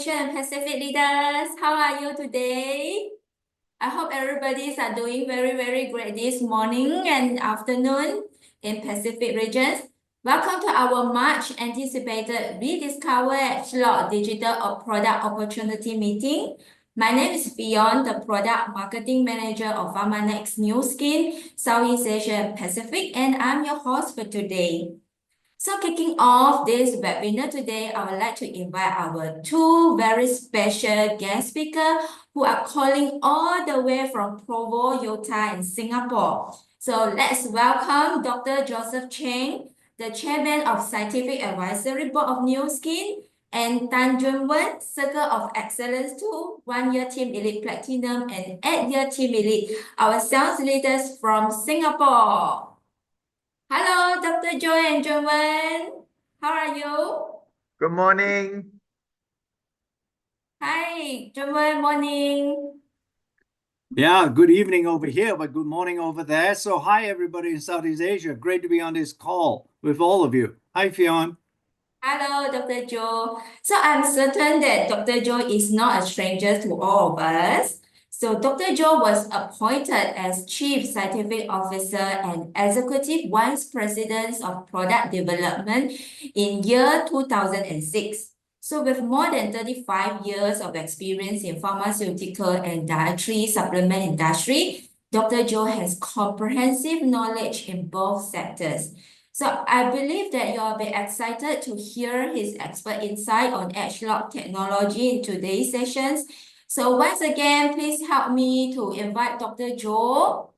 Asia and Pacific leaders. How are you today? I hope everybody's are doing very great this morning and afternoon in Pacific regions. Welcome to our much anticipated Rediscover Edgelog Digital Product Opportunity Meeting. My name is Fion, the Product Marketing Manager of PharmaNext New Skin, Southeast Asia and Pacific, and I'm your host for today. So kicking off this webinar today, I would like to invite our two very special guest speakers who are calling all the way from Provo, Utah in Singapore. So let's welcome Dr. Joseph Chang, the Chairman of Scientific Advisory Board of New Skin, and Juinn Wen, Circle of Excellence 2, 1-year Team Elite Platinum and 8-year Team Elite, our sales leaders from Singapore. Hello, Dr. Joy and Juinn Wen. How are you? Good morning. Hi, Juinn Wen, morning. Yeah, good evening over here, but good morning over there. So hi, everybody in Southeast Asia. Great to be on this call with all of you. Hi, Fionn. Hello, Dr. Joe. So I'm certain that Dr. Joe is not a stranger to all of us. So Dr. Joe was appointed as Chief Scientific Officer and Executive Vice President of Product Development in year 2006. So with more than 35 years of experience in pharmaceutical and dietary supplement industry, Dr. Joe has comprehensive knowledge in both sectors. So I believe that you'll be excited to hear his expert insight on edgelog technology in today's sessions. So once again, please help me to invite Dr. Joe.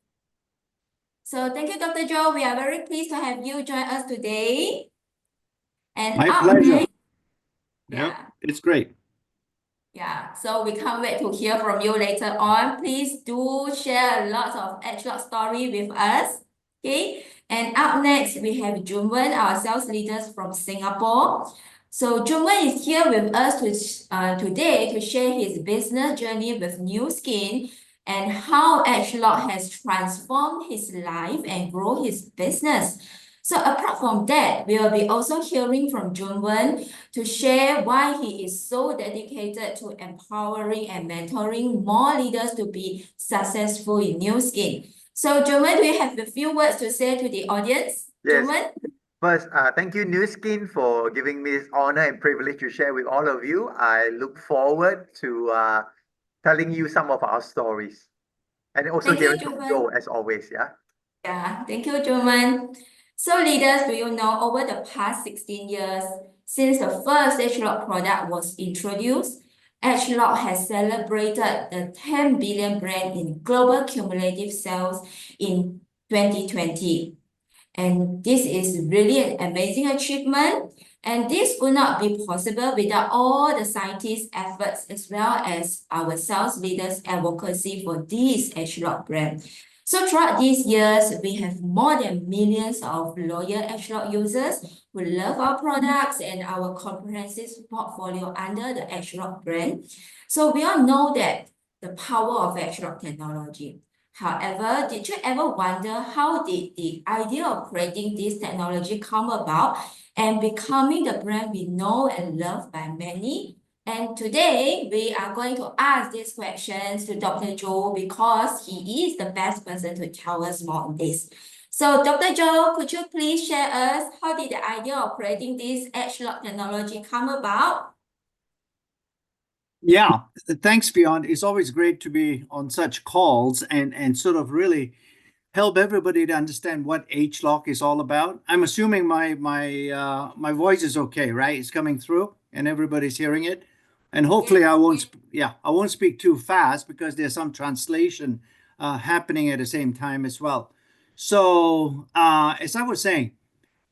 So thank you, Dr. Joe. We are very pleased to have you join us today. And My up pleasure. next, Yeah, it's great. Yeah, so we can't wait to hear from you later on. Please do share a lot of edgelog story with us. Okay, and up next, we have Juinn Wen, our sales leaders from Singapore. So Juinn Wen is here with us today to share his business journey with New Skin and how edgelog has transformed his life and grow his business. So apart from that, we will be also hearing from Juinn Wen to share why he is so dedicated to empowering and mentoring more leaders to be successful in New Skin. So Juinn Wen, do you have a few words to say to the audience? Yes. Juinn Wen? First, thank you, New Skin, for giving me this honor and privilege to share with all of you. I look forward to telling you some of our stories. And also hearing from Joe, as always, yeah? Yeah, thank you, Juinn Wen. So leaders, do you know, over the past 16 years, since the first edgelog product was introduced, edgelog has celebrated the 10 billion brand in global cumulative sales in 2020. And this is really an amazing achievement. And this would not be possible without all the scientists' efforts as well as our sales leaders' advocacy for this edgelog brand. So throughout these years, we have more than millions of loyal edgelog users who love our products and our comprehensive portfolio under the edgelog brand. So we all know that the power of edgelog technology. However, did you ever wonder how did the idea of creating this technology come about and becoming the brand we know and love by many? And today, we are going to ask these questions to Dr. Joe because he is the best person to tell us more on this. So, Dr. Joe, could you please share us how did the idea of creating this edgelog technology come about? Yeah, thanks, Fionn. It's always great to be on such calls and sort of really help everybody to understand what edgelog is all about. I'm assuming my voice is okay, right? It's coming through and everybody's hearing it. And hopefully I won't speak too fast because there's some translation happening at the same time as well. So as I was saying,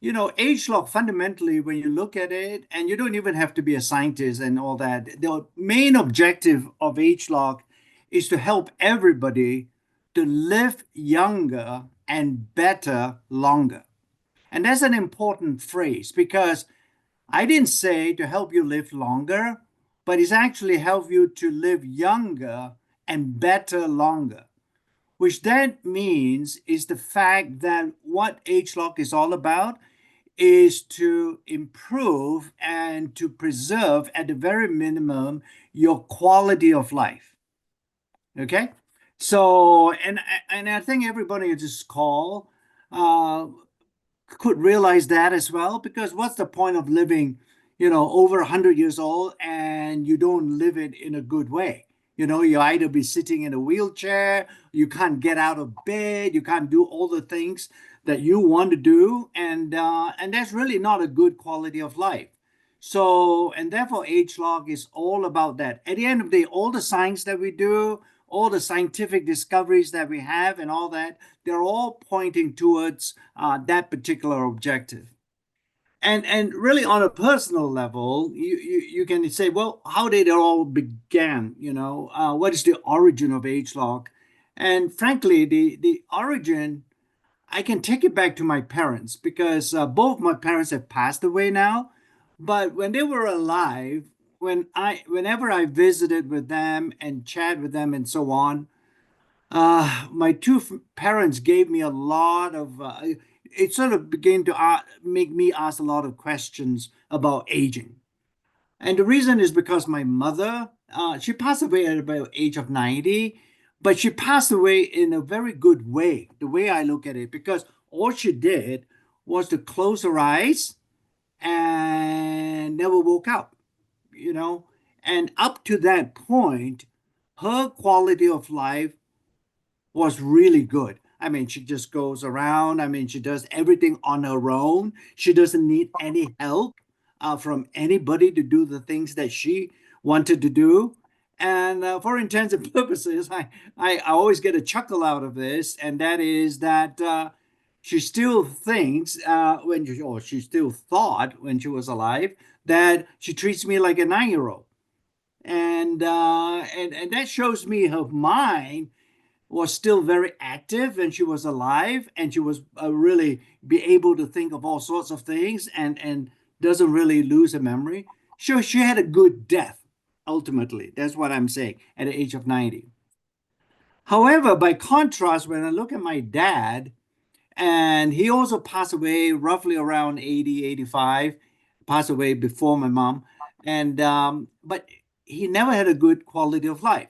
you know, edgelog fundamentally, when you look at it, and you don't even have to be a scientist and all that, the main objective of edgelog is to help everybody to live younger and better longer. And that's an important phrase because I didn't say to help you live longer, but it's actually help you to live younger and better longer. Which that means is the fact that what edgelog is all about is to improve and to preserve, at the very minimum, your quality of life. Okay? So, and I think everybody on this call could realize that as well, because what's the point of living, over 100 years old and you don't live it in a good way? You either be sitting in a wheelchair, you can't get out of bed, you can't do all the things that you want to do, and that's really not a good quality of life. So, and therefore, ageLOC is all about that. At the end of the day, all the science that we do, all the scientific discoveries that we have, and all that, they're all pointing towards that particular objective. And really, on a personal level, you can say, well, how did it all begin? What is the origin of ageLOC? And frankly, the origin, I can take it back to my parents, because both my parents have passed away now. But when they were alive, whenever I visited with them and chat with them and so on, my two parents gave me a lot of. It sort of began to make me ask a lot of questions about aging, and the reason is because my mother, she passed away at about the age of 90, but she passed away in a very good way. The way I look at it, because all she did was to close her eyes and never woke up, and up to that point, her quality of life was really good. I mean, she just goes around. I mean, she does everything on her own. She doesn't need any help from anybody to do the things that she wanted to do. And for intents and purposes, I always get a chuckle out of this, and that is that she still thinks or she still thought when she was alive that she treats me like a 9-year-old, and that shows me her mind was still very active and she was alive, and she was really be able to think of all sorts of things, and doesn't really lose her memory. Sure, she had a good death, ultimately. That's what I'm saying, at the age of 90. However, by contrast, when I look at my dad, and he also passed away roughly around 80, 85, passed away before my mom, and but he never had a good quality of life.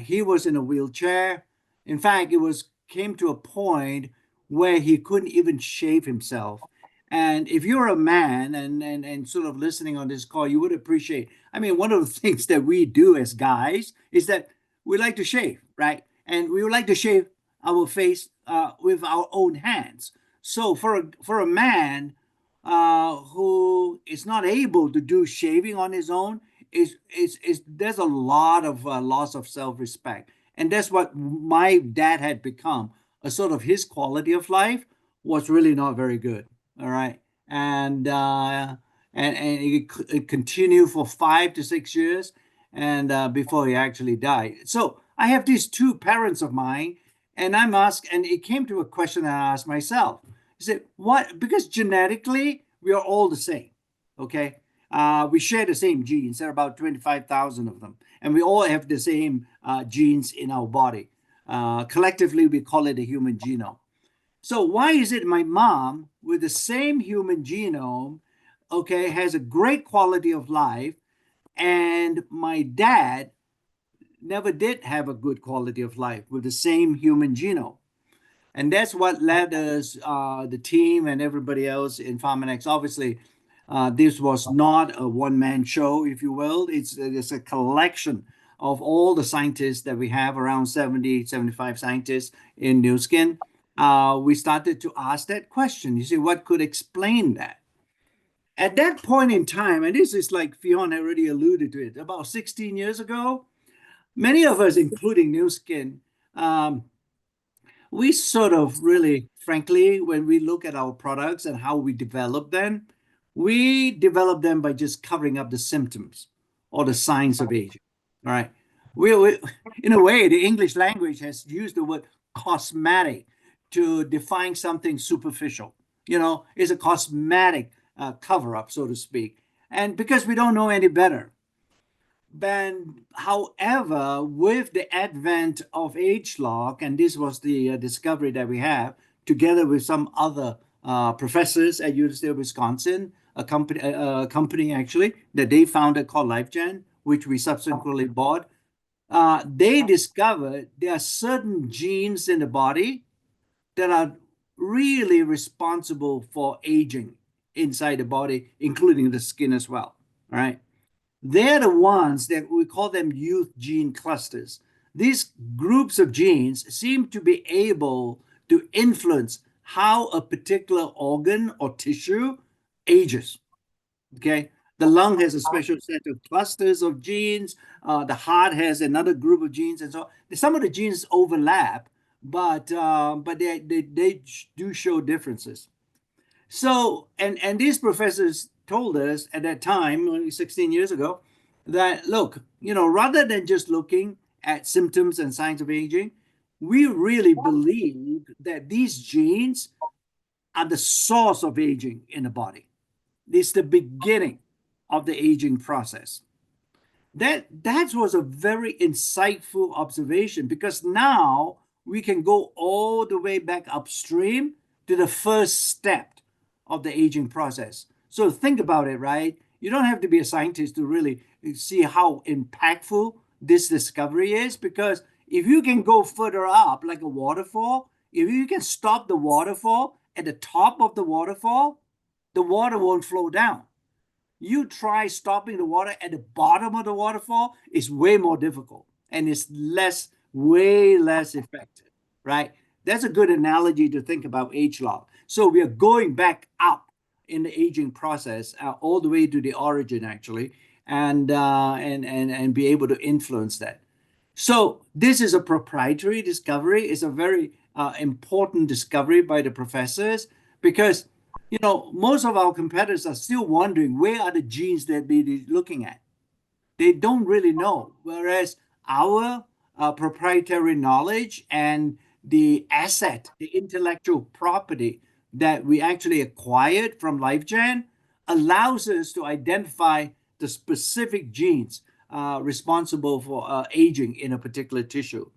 He was in a wheelchair. In fact, it was came to a point where he couldn't even shave himself. And if you're a man and sort of listening on this call, you would appreciate. I mean, one of the things that we do as guys is that we like to shave, right? And we would like to shave our face with our own hands. So for a man who is not able to do shaving on his own, is there's a lot of loss of self-respect, and that's what my dad had become. A sort of his quality of life was really not very good. All right, and it continued for 5 to 6 years, and before he actually died. So I have these two parents of mine, and I'm asked, and it came to a question that I asked myself. I said, what? Because genetically we are all the same. Okay, we share the same genes. There are about 25,000 of them. And we all have the same genes in our body. Collectively, we call it the human genome. So why is it my mom, with the same human genome, okay, has a great quality of life, and my dad never did have a good quality of life with the same human genome? And that's what led us, the team and everybody else in Pharmanex. Obviously, this was not a one-man show, if you will. It's a collection of all the scientists that we have, around 70, 75 scientists in Nu Skin. We started to ask that question. You see, what could explain that? At that point in time, and this is like Fiona already alluded to it, about 16 years ago, many of us, including Nu Skin, we sort of really, frankly, when we look at our products and how we develop them, we develop them by just covering up the symptoms or the signs of aging. All right. We in a way, the English language has used the word cosmetic to define something superficial. It's a cosmetic cover up, so to speak. And because we don't know any better. However, with the advent of ageLOC, and this was the discovery that we have, together with some other professors at University of Wisconsin, a company actually that they founded called LifeGen, which we subsequently bought. They discovered there are certain genes in the body that are really responsible for aging inside the body, including the skin as well. All right. They're the ones that we call them youth gene clusters. These groups of genes seem to be able to influence how a particular organ or tissue ages. Okay. The lung has a special set of clusters of genes. The heart has another group of genes, and so some of the genes overlap, but they do show differences. So, and these professors told us at that time, only 16 years ago, that look, rather than just looking at symptoms and signs of aging, we really believe that these genes are the source of aging in the body. It's the beginning of the aging process. That was a very insightful observation, because now we can go all the way back upstream to the first step of the aging process. So think about it, right? You don't have to be a scientist to really see how impactful this discovery is, because if you can go further up like a waterfall, if you can stop the waterfall at the top of the water won't flow down. You try stopping the water at the bottom of the waterfall, it's way more difficult and it's way less effective, right? That's a good analogy to think about age log. So we are going back up in the aging process, all the way to the origin actually, and be able to influence that. So this is a proprietary discovery. It's a very important discovery by the professors, because most of our competitors are still wondering where are the genes that they're looking at. They don't really know. Whereas our proprietary knowledge and the asset, the intellectual property that we actually acquired from LifeGen allows us to identify the specific genes responsible for aging in a particular tissue.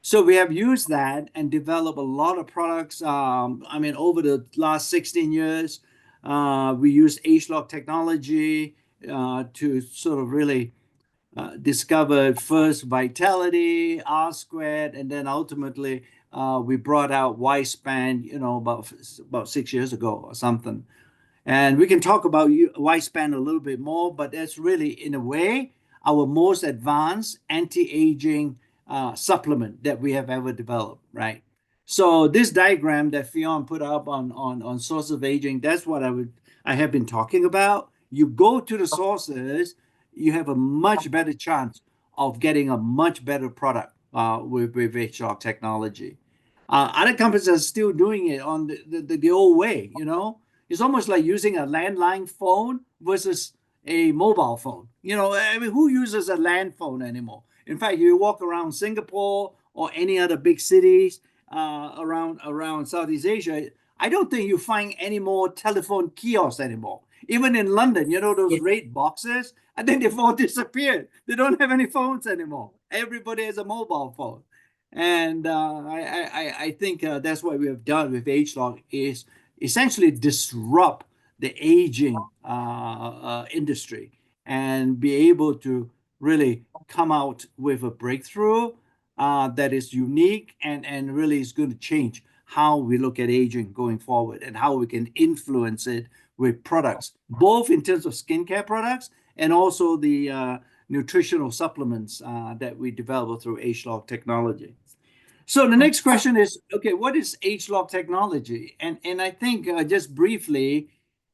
So we have used that and developed a lot of products. Over the last 16 years, we used age-lock technology to sort of really discover first Vitality, R squared, and then ultimately we brought out Y-span, about 6 years ago or something. And we can talk about Y-span a little bit more, but that's really, in a way, our most advanced anti-aging supplement that we have ever developed, right? So this diagram that Fionn put up on source of aging, that's what I have been talking about. You go to the sources, you have a much better chance of getting a much better product with age-lock technology. Other companies are still doing it on the old way, It's almost like using a landline phone versus a mobile phone. Who uses a land phone anymore? In fact, you walk around Singapore or any other big cities around Southeast Asia, I don't think you find any more telephone kiosks anymore. Even in London, those red boxes, I think they've all disappeared. They don't have any phones anymore. Everybody has a mobile phone. And I think that's what we have done with age-lock, is essentially disrupt the aging industry and be able to really come out with a breakthrough that is unique and really is going to change how we look at aging going forward and how we can influence it with products, both in terms of skincare products and also the nutritional supplements that we develop through age-lock technology. So the next question is, okay, what is age-lock technology? And I think just briefly,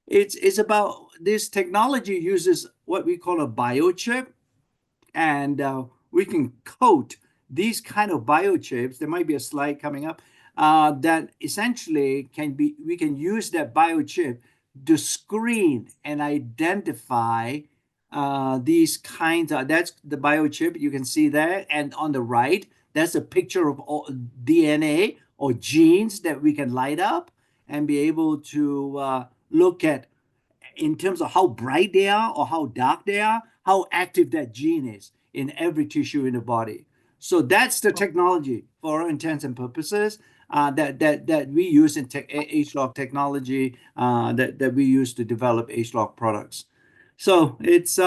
it's about this technology uses what we call a biochip, and we can coat these kind of biochips. There might be a slide coming up that essentially we can use that biochip to screen and identify these kinds of, that's the biochip you can see there, and on the right, that's a picture of DNA or genes that we can light up and be able to look at in terms of how bright they are or how dark they are, how active that gene is in every tissue in the body. So that's the technology for all intents and purposes. that we use in H-Lock technology that we use to develop H-Lock products. So it's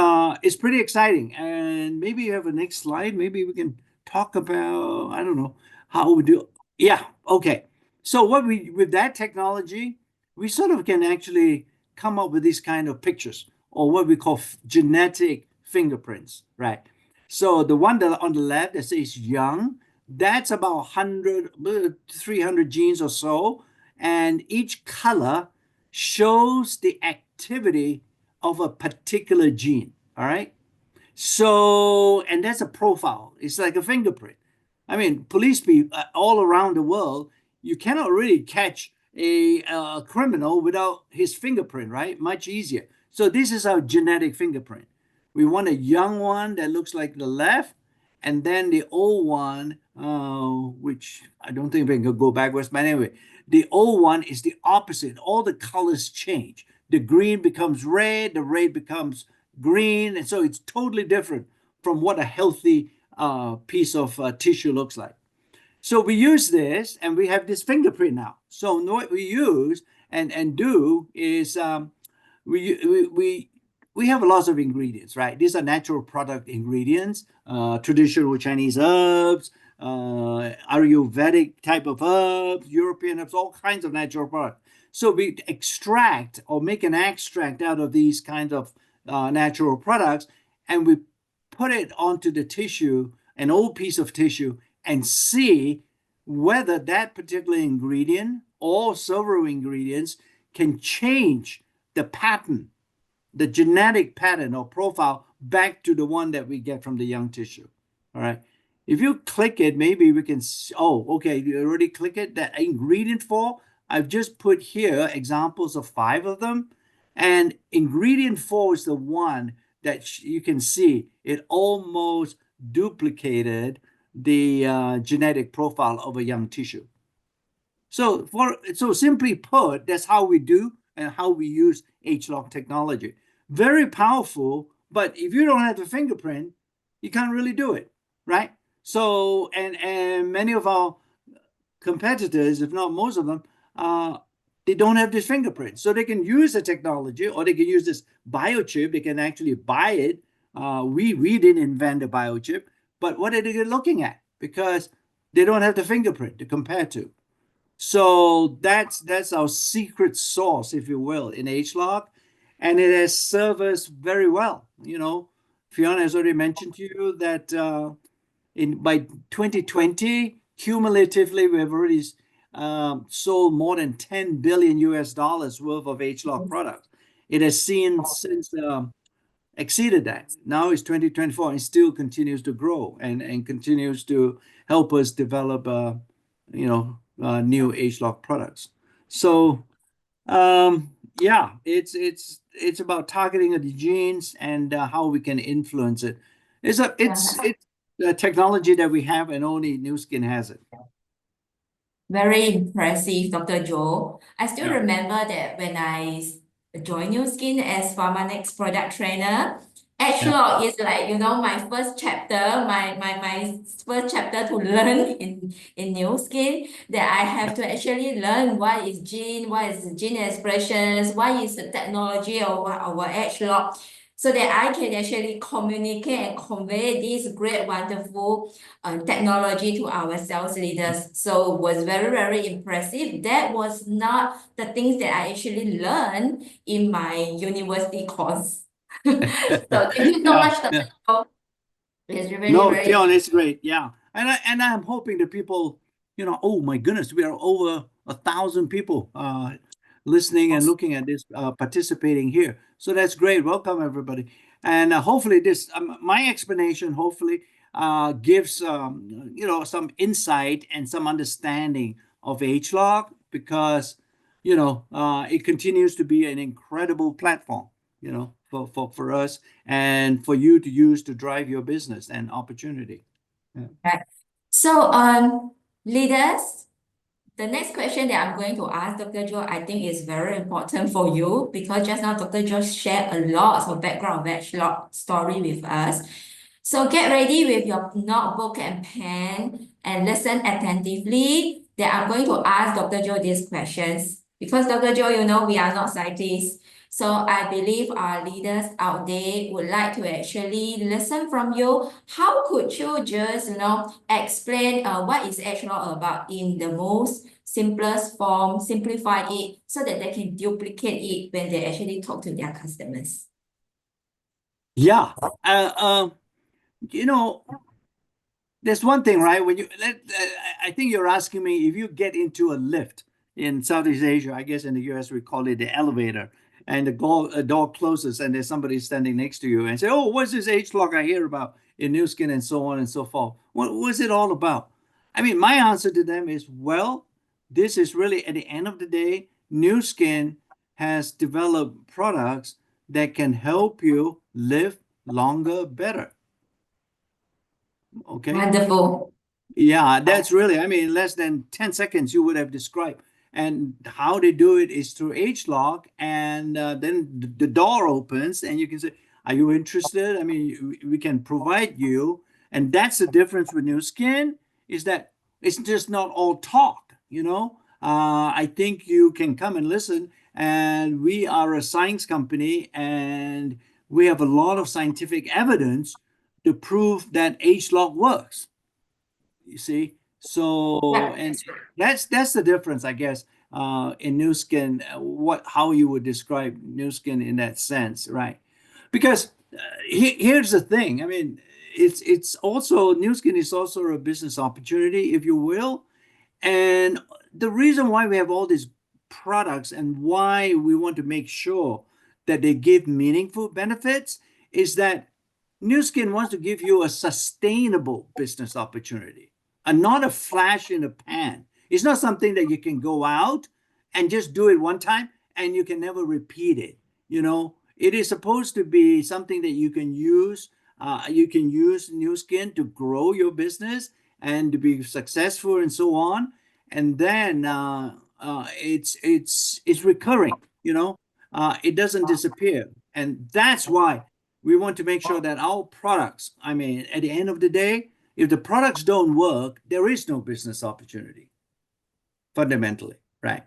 pretty exciting. And maybe you have a next slide. Maybe we can talk about, I don't know, how we do. Yeah, okay. So with that technology, we sort of can actually come up with these kind of pictures, or what we call genetic fingerprints, right? So the one that on the left that says young, that's about 100, 300 genes or so, and each color shows the activity of a particular gene. All right. So, and that's a profile. It's like a fingerprint. I mean, police people all around the world, you cannot really catch a criminal without his fingerprint, right? Much easier. So this is our genetic fingerprint. We want a young one that looks like the left, and then the old one, which I don't think we can go backwards, but anyway, the old one is the opposite. All the colors change. The green becomes red, the red becomes green, and so it's totally different from what a healthy piece of tissue looks like. So we use this, and we have this fingerprint now. So what we use and do is we have lots of ingredients, right? These are natural product ingredients, traditional Chinese herbs, Ayurvedic type of herbs, European herbs, all kinds of natural products. So we extract or make an extract out of these kinds of natural products, and we put it onto the tissue, an old piece of tissue, and see whether that particular ingredient or several ingredients can change the pattern, the genetic pattern or profile back to the one that we get from the young tissue. All right. If you click it, maybe we can, oh, okay, you already click it. That ingredient 4, I've just put here examples of 5 of them. And ingredient 4 is the one that you can see it almost duplicated the genetic profile of a young tissue. So simply put, that's how we do and how we use H-Lock technology. Very powerful, but if you don't have the fingerprint, you can't really do it, right? So, and many of our competitors, if not most of them, they don't have this fingerprint. So they can use the technology, or they can use this biochip. They can actually buy it. We didn't invent the biochip, but what are they looking at? Because they don't have the fingerprint to compare to. So that's our secret sauce, if you will, in H-Lock, and it has served us very well. You know, Fiona has already mentioned to you that by 2020, cumulatively, we have already sold more than $10 billion worth of H-Lock products. It has since exceeded that. Now it's 2024 and still continues to grow and continues to help us develop, new H-Lock products. So, yeah, it's about targeting the genes and how we can influence it. It's a technology that we have, and only Nu Skin has it. Very impressive, Dr. Joe. I still Yeah. remember that when I joined Nu Skin as Pharmanex product trainer, H-Lock is like, my first chapter, my first chapter to learn in Nu Skin, that I have to actually learn what is gene expressions, what is the technology of our H-Lock, so that I can actually communicate and convey this great, wonderful technology to our sales leaders. So it was very, very impressive. That was not the things that I actually learned in my university course. So thank you so much, Dr. Joe. It's really very Fiona, it's great. Yeah. And I'm hoping that people, oh my goodness, we are over 1,000 people listening and looking at this, participating here. So that's great. Welcome, everybody. And hopefully this, my explanation, hopefully gives, some insight and some understanding of H-Lock, because, it continues to be an incredible platform, for us and for you to use to drive your business and opportunity. Yeah. right. So, leaders, the next question that I'm going to ask Dr. Joe, I think is very important for you, because just now Dr. Joe shared a lot of background of H-Lock story with us. So get ready with your notebook and pen and listen attentively. that I'm going to ask Dr. Joe these questions because Dr. Joe, you know, we are not scientists. So I believe our leaders out there would like to actually listen from you. How could you just, explain what is HLOC about in the most simplest form, simplify it so that they can duplicate it when they actually talk to their customers? Yeah. You know, there's one thing, right? I think you're asking me if you get into a lift in Southeast Asia, I guess in the US we call it the elevator, and a door closes and there's somebody standing next to you and say, "Oh, what's this age lock I hear about in Nu Skin and so on and so forth? What was it all about?" I mean, my answer to them is, well, this is really at the end of the day, Nu Skin has developed products that can help you live longer, better. Okay. Wonderful. Yeah, that's really, I mean, less than 10 seconds you would have described. And how they do it is through H-lock, and then the door opens and you can say, "Are you interested?" I mean, we can provide you. And that's the difference with Nu Skin, is that it's just not all talk, you know? I think you can come and listen, and we are a science company and we have a lot of scientific evidence to prove that H-lock works. You see, so Yeah. and that's the difference, I guess, in Nu Skin. How you would describe Nu Skin in that sense, right? Because here's the thing. I mean, it's also Nu Skin is also a business opportunity, if you will, and the reason why we have all these products and why we want to make sure that they give meaningful benefits is that Nu Skin wants to give you a sustainable business opportunity and not a flash in the pan. It's not something that you can go out and just do it one time and you can never repeat it. You know, it is supposed to be something that you can use. You can use Nu Skin to grow your business and to be successful and so on. And then it's recurring. You know, it doesn't disappear, and that's why we want to make sure that our products. I mean, at the end of the day, if the products don't work, there is no business opportunity, fundamentally, right?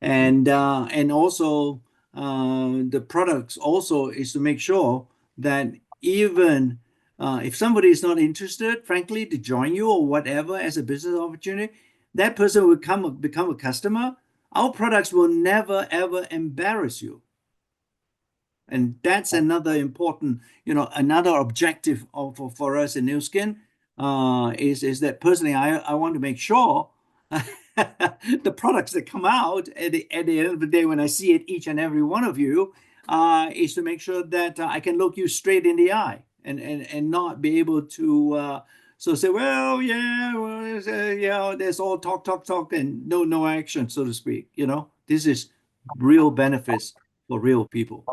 And also the products also is to make sure that even if somebody is not interested, frankly, to join you or whatever as a business opportunity, that person will become a customer. Our products will never ever embarrass you. And that's another important, another objective for us in Nu Skin is that personally, I want to make sure the products that come out at the end of the day when I see it, each and every one of you, is to make sure that I can look you straight in the eye and not be able to say, well, yeah, there's all talk, and no action, so to speak. This is real benefits for real people.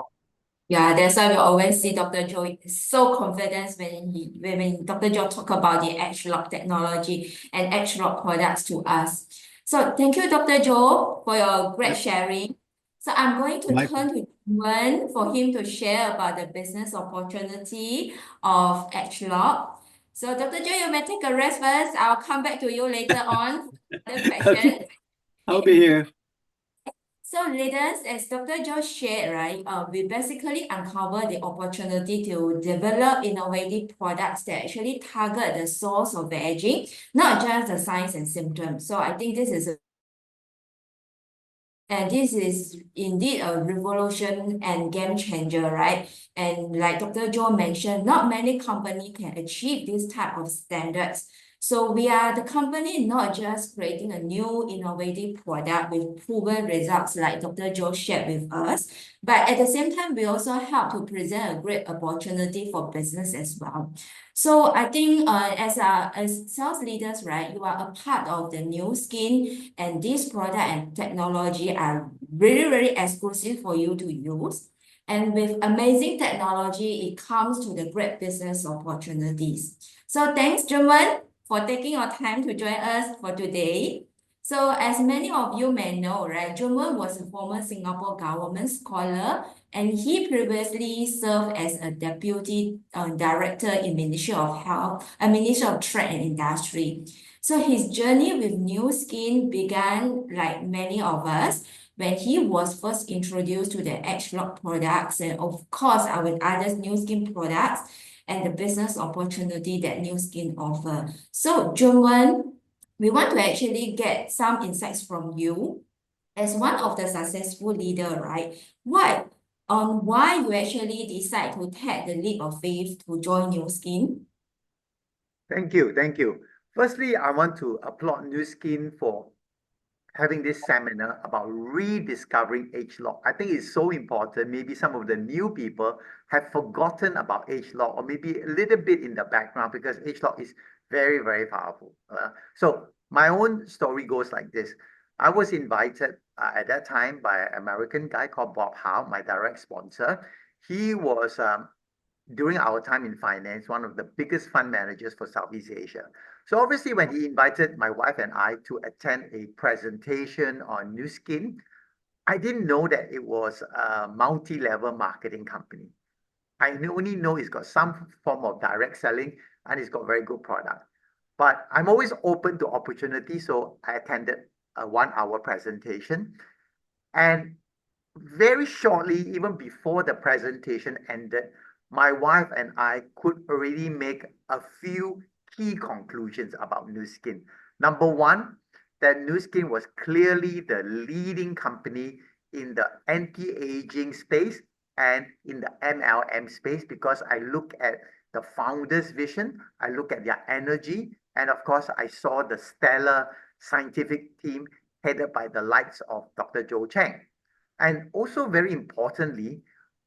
Yeah, that's why we always see Dr. Joe is so confident when Dr. Joe talk about the HLOC technology and HLOC products to us. So thank you, Dr. Joe, for your great sharing. So I'm going to turn to Juinn for him to share about the business opportunity of HLOC. So Dr. Joe, you may take a rest first. I'll come back to you later on for the question. I'll be here. So leaders, as Dr. Josh shared, right, we basically uncover the opportunity to develop innovative products that actually target the source of the aging, not just the signs and symptoms. So I think this is indeed a revolution and game changer, right? And like Dr. Joe mentioned, not many companies can achieve this type of standards. So we are the company not just creating a new innovative product with proven results like Dr. Joe shared with us, but at the same time, we also help to present a great opportunity for business as well. So I think as sales leaders, right, you are a part of the Nu Skin, and this product and technology are really, really exclusive for you to use. And with amazing technology, it comes to the great business opportunities. So thanks, Juinn Wen, for taking your time to join us for today. So as many of you may know, right, Juinn Wen was a former Singapore government scholar and he previously served as a deputy director in Ministry of Health, Ministry of Trade and Industry. So his journey with Nu Skin began, like many of us, when he was first introduced to the H-Lock products and of course our other Nu Skin products and the business opportunity that Nu Skin offer. So Juinn Wen, we want to actually get some insights from you as one of the successful leader, right? Why you actually decide to take the leap of faith to join Nu Skin? Thank you, thank you. Firstly, I want to applaud Nu Skin for having this seminar about rediscovering H-Lock. I think it's so important. Maybe some of the new people have forgotten about H-Lock or maybe a little bit in the background because H-Lock is very, very powerful. So my own story goes like this. I was invited at that time by an American guy called Bob Howe, my direct sponsor. He was during our time in finance, one of the biggest fund managers for Southeast Asia. So obviously when he invited my wife and I to attend a presentation on Nu Skin, I didn't know that it was a multi-level marketing company. I only know it's got some form of direct selling and it's got very good product. But I'm always open to opportunity, so I attended a 1-hour presentation. And very shortly, even before the presentation ended, my wife and I could already make a few key conclusions about Nu Skin. Number one, that Nu Skin was clearly the leading company in the anti-aging space and in the MLM space because I look at the founder's vision, I look at their energy, and of course, I saw the stellar scientific team headed by the likes of Dr. Chang. And also very importantly,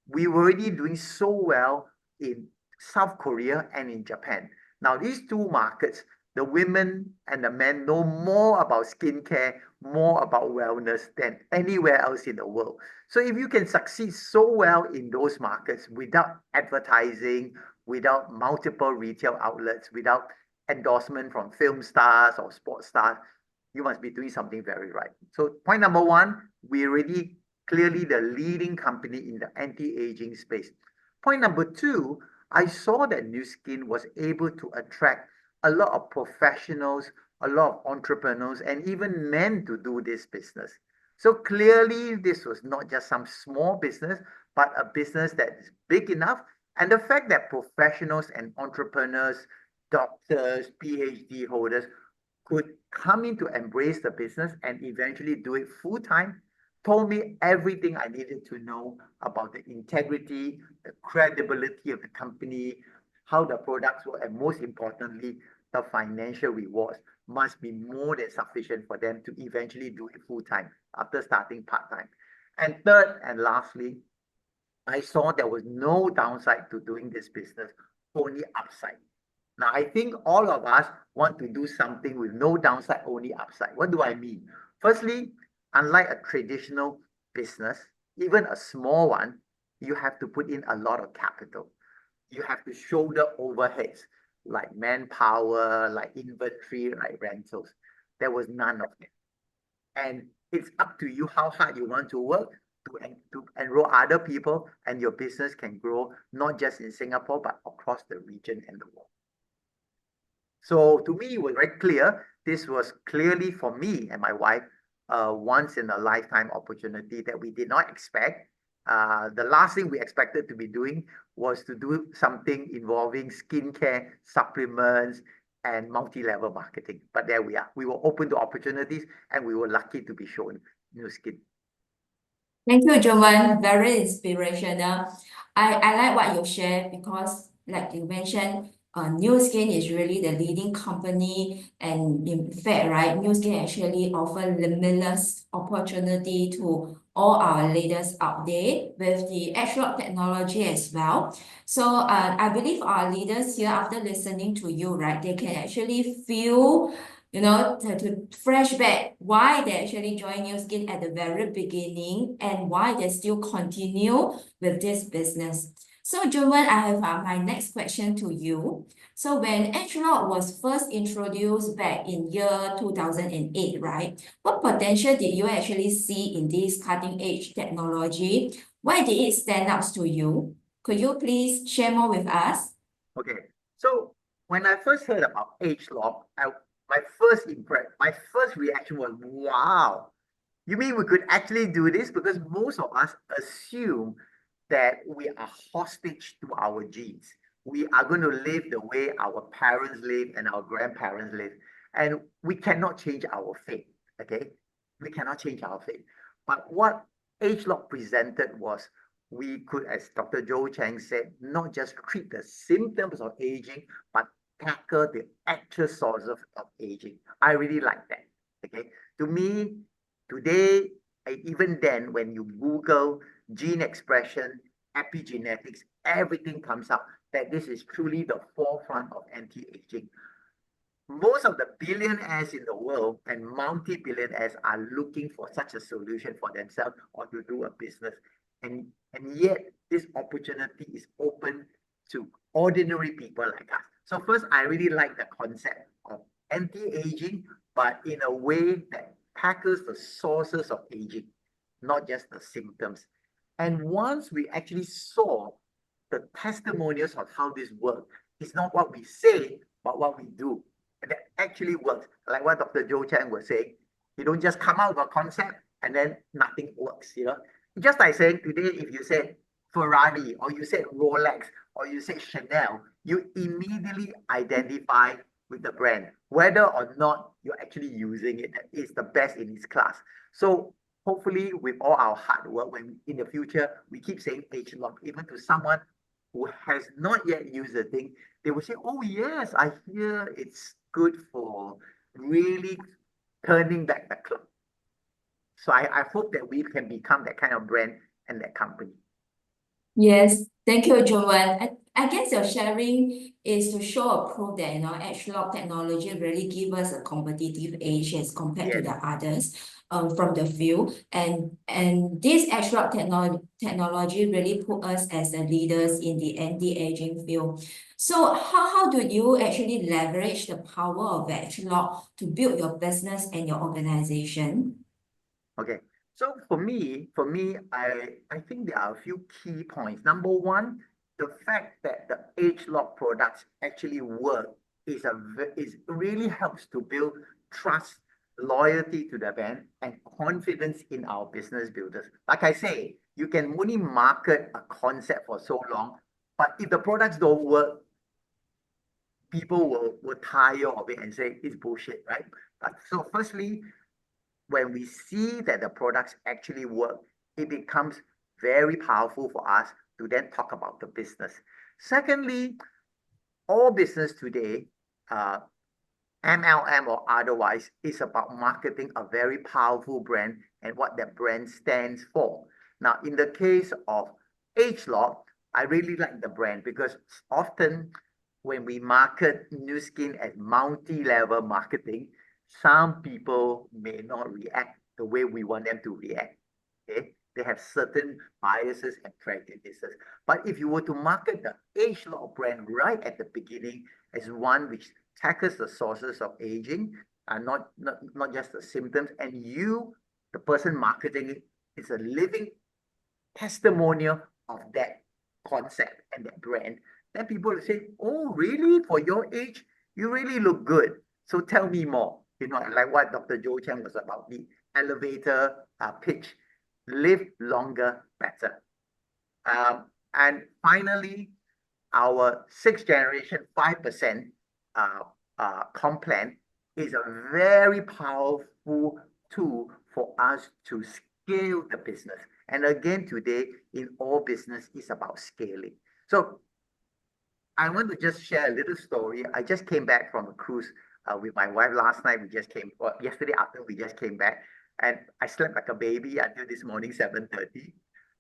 we were already doing so well in South Korea and in Japan. Now, these two markets, the women and the men know more about skincare, more about wellness than anywhere else in the world. So if you can succeed so well in those markets without advertising, without multiple retail outlets, without endorsement from film stars or sports stars, you must be doing something very right. So point number one, we already clearly the leading company in the anti-aging space. Point number two, I saw that Nu Skin was able to attract a lot of professionals, a lot of entrepreneurs, and even men to do this business. So clearly, this was not just some small business, but a business that is big enough. And the fact that professionals and entrepreneurs, doctors, PhD holders could come in to embrace the business and eventually do it full-time told me everything I needed to know about the integrity, the credibility of the company, how the products work, and most importantly, the financial rewards must be more than sufficient for them to eventually do it full-time after starting part-time. And third and lastly, I saw there was no downside to doing this business, only upside. Now, I think all of us want to do something with no downside, only upside. What do I mean? Firstly, unlike a traditional business, even a small one, you have to put in a lot of capital. You have to shoulder overheads like manpower, like inventory, like rentals. There was none of it. And it's up to you how hard you want to work to enroll other people, and your business can grow not just in Singapore, but across the region and the world. So to me, it was very clear. This was clearly for me and my wife, once in a lifetime opportunity that we did not expect. The last thing we expected to be doing was to do something involving skincare, supplements, and multi-level marketing. But there we are. We were open to opportunities and we were lucky to be shown Nu Skin. Thank you, Juinn Wen. Very inspirational. I like what you shared because, like you mentioned, Nu Skin is really the leading company, and in fact, right, Nu Skin actually offer limitless opportunity to all our leaders out there with the H-Lock technology as well. So I believe our leaders here, after listening to you, right, they can actually feel to flashback why they actually joined Nu Skin at the very beginning and why they still continue with this business. So, Juinn Wen, I have my next question to you. So, when H-Lock was first introduced back in year 2008, right? What potential did you actually see in this cutting-edge technology? Why did it stand out to you? Could you please share more with us? Okay, so when I first heard about age lock, my first reaction was, wow, you mean we could actually do this? Because most of us assume that we are hostage to our genes. We are going to live the way our parents live and our grandparents live. And we cannot change our fate, okay? We cannot change our fate. But what ageLock presented was we could, as Dr. Chang said, not just treat the symptoms of aging, but tackle the actual sources of aging. I really like that, okay? To me, today, even then, when you Google gene expression, epigenetics, everything comes up that this is truly the forefront of anti-aging. Most of the billionaires in the world and multi-billionaires are looking for such a solution for themselves or to do a business. And yet, this opportunity is open to ordinary people like us. So first, I really like the concept of anti-aging, but in a way that tackles the sources of aging, not just the symptoms. And once we actually saw the testimonials of how this works, it's not what we say, but what we do. And that actually works. Like what Dr. Chang was saying, you don't just come out with a concept and then nothing works, you know. Just like saying today, if you said Ferrari or you said Rolex or you said Chanel, you immediately identify with the brand, whether or not you're actually using it. It's the best in its class. So hopefully with all our hard work, when in the future, we keep saying age lock, even to someone who has not yet used the thing, they will say, oh yes, I hear it's good for really turning back the clock. So I hope that we can become that kind of brand and that company. Yes, thank you, Juinn Wen. I guess your sharing is to show a proof that edge lock technology really give us a competitive edge as compared to the others from the field. And this edge lock technology really put us as the leaders in the anti-aging field. So how do you actually leverage the power of edge lock to build your business and your organization? Okay. So for me, I think there are a few key points. Number one, the fact that the age lock products actually work is really helps to build trust, loyalty to the brand, and confidence in our business builders. Like I say, you can only market a concept for so long, but if the products don't work, people will tire of it and say it's bullshit, right? So firstly, when we see that the products actually work, it becomes very powerful for us to then talk about the business. Secondly, all business today, MLM or otherwise, is about marketing a very powerful brand and what that brand stands for. Now, in the case of ageLock, I really like the brand because often when we market Nu Skin as multi-level marketing, some people may not react the way we want them to react. Okay, they have certain biases and prejudices. But if you were to market the ageLock brand right at the beginning as one which tackles the sources of aging and not just the symptoms, and you, the person marketing it, is a living testimonial of that concept and that brand, then people will say, oh, really? For your age, you really look good. So tell me more. You know, like what Dr. Chang was about, the elevator pitch. Live longer, better. And finally, our 6th generation 5% comp plan is a very powerful tool for us to scale the business. And again, today in all business is about scaling. So I want to just share a little story. I just came back from a cruise with my wife last night. Yesterday afternoon, we just came back. And I slept like a baby until this morning, 7:30.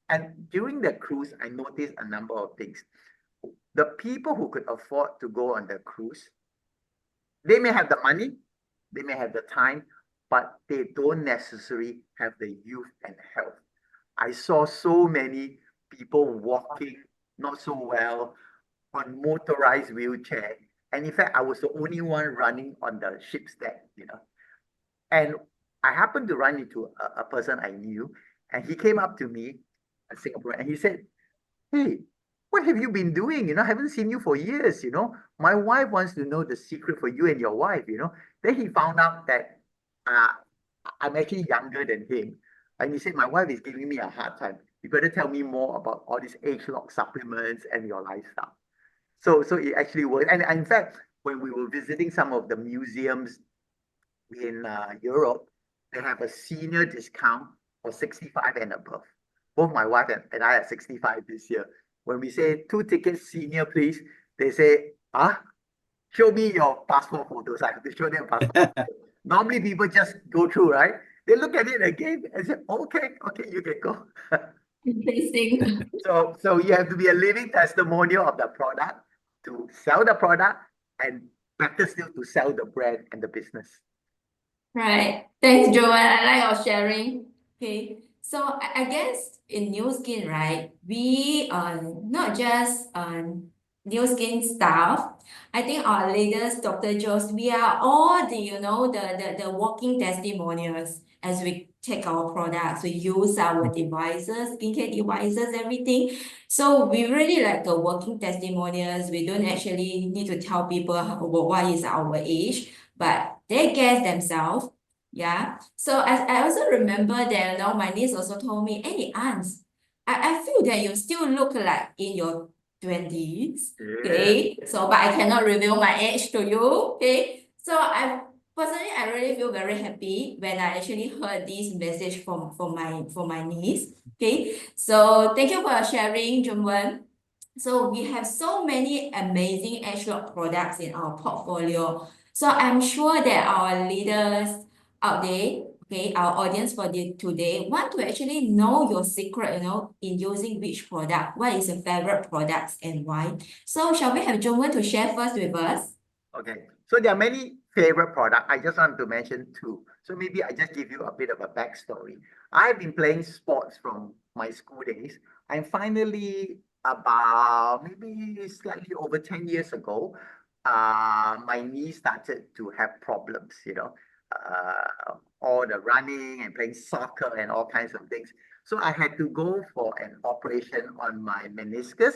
And during the cruise, I noticed a number of things. The people who could afford to go on the cruise, they may have the money, they may have the time, but they don't necessarily have the youth and health. I saw so many people walking not so well on motorized wheelchair. And in fact, I was the only one running on the ship's deck, you know. And I happened to run into a person I knew, and he came up to me a Singaporean, and he said, "Hey, what have you been doing? I haven't seen you for years. My wife wants to know the secret for you and your wife. Then he found out that uh, I'm actually younger than him. And he said, my wife is giving me a hard time. You better tell me more about all these age lock supplements and your lifestyle. So it actually worked. And in fact, when we were visiting some of the museums in Europe, they have a senior discount for 65 and above. Both my wife and I are 65 this year. When we say 2 tickets senior, please, they say, show me your passport photos. I have to show them passport. Normally people just go through, right? They look at it again and say, okay, you can go. Interesting. So you have to be a living testimonial of the product to sell the product, and better still to sell the brand and the business. Right. Thanks, Joanne. I like your sharing. Okay. So I guess in New Skin, right, we not just New Skin staff. I think our leaders, Dr. Joes, we are all the walking testimonials as we take our products, we use our devices, skincare devices, everything. So we really like the working testimonials. We don't actually need to tell people what is our age, but they guess themselves. Yeah. So I also remember that my niece also told me, hey, aunts, I feel that you still look like in your 20s. Okay. So but I cannot reveal my age to you. Okay. So I really feel very happy when I actually heard this message from my niece. Okay. So thank you for sharing, Juinn Wen. So we have so many amazing edgelord products in our portfolio. So I'm sure that our leaders out there, okay, our audience for today want to actually know your secret, in using which product. What is your favorite products and why? So shall we have Juinn Wen to share first with us? Okay, so there are many favorite products. I just want to mention 2. So maybe I just give you a bit of a backstory. I've been playing sports from my school days. And finally, about maybe slightly over 10 years ago, my knee started to have problems, all the running and playing soccer and all kinds of things. So I had to go for an operation on my meniscus.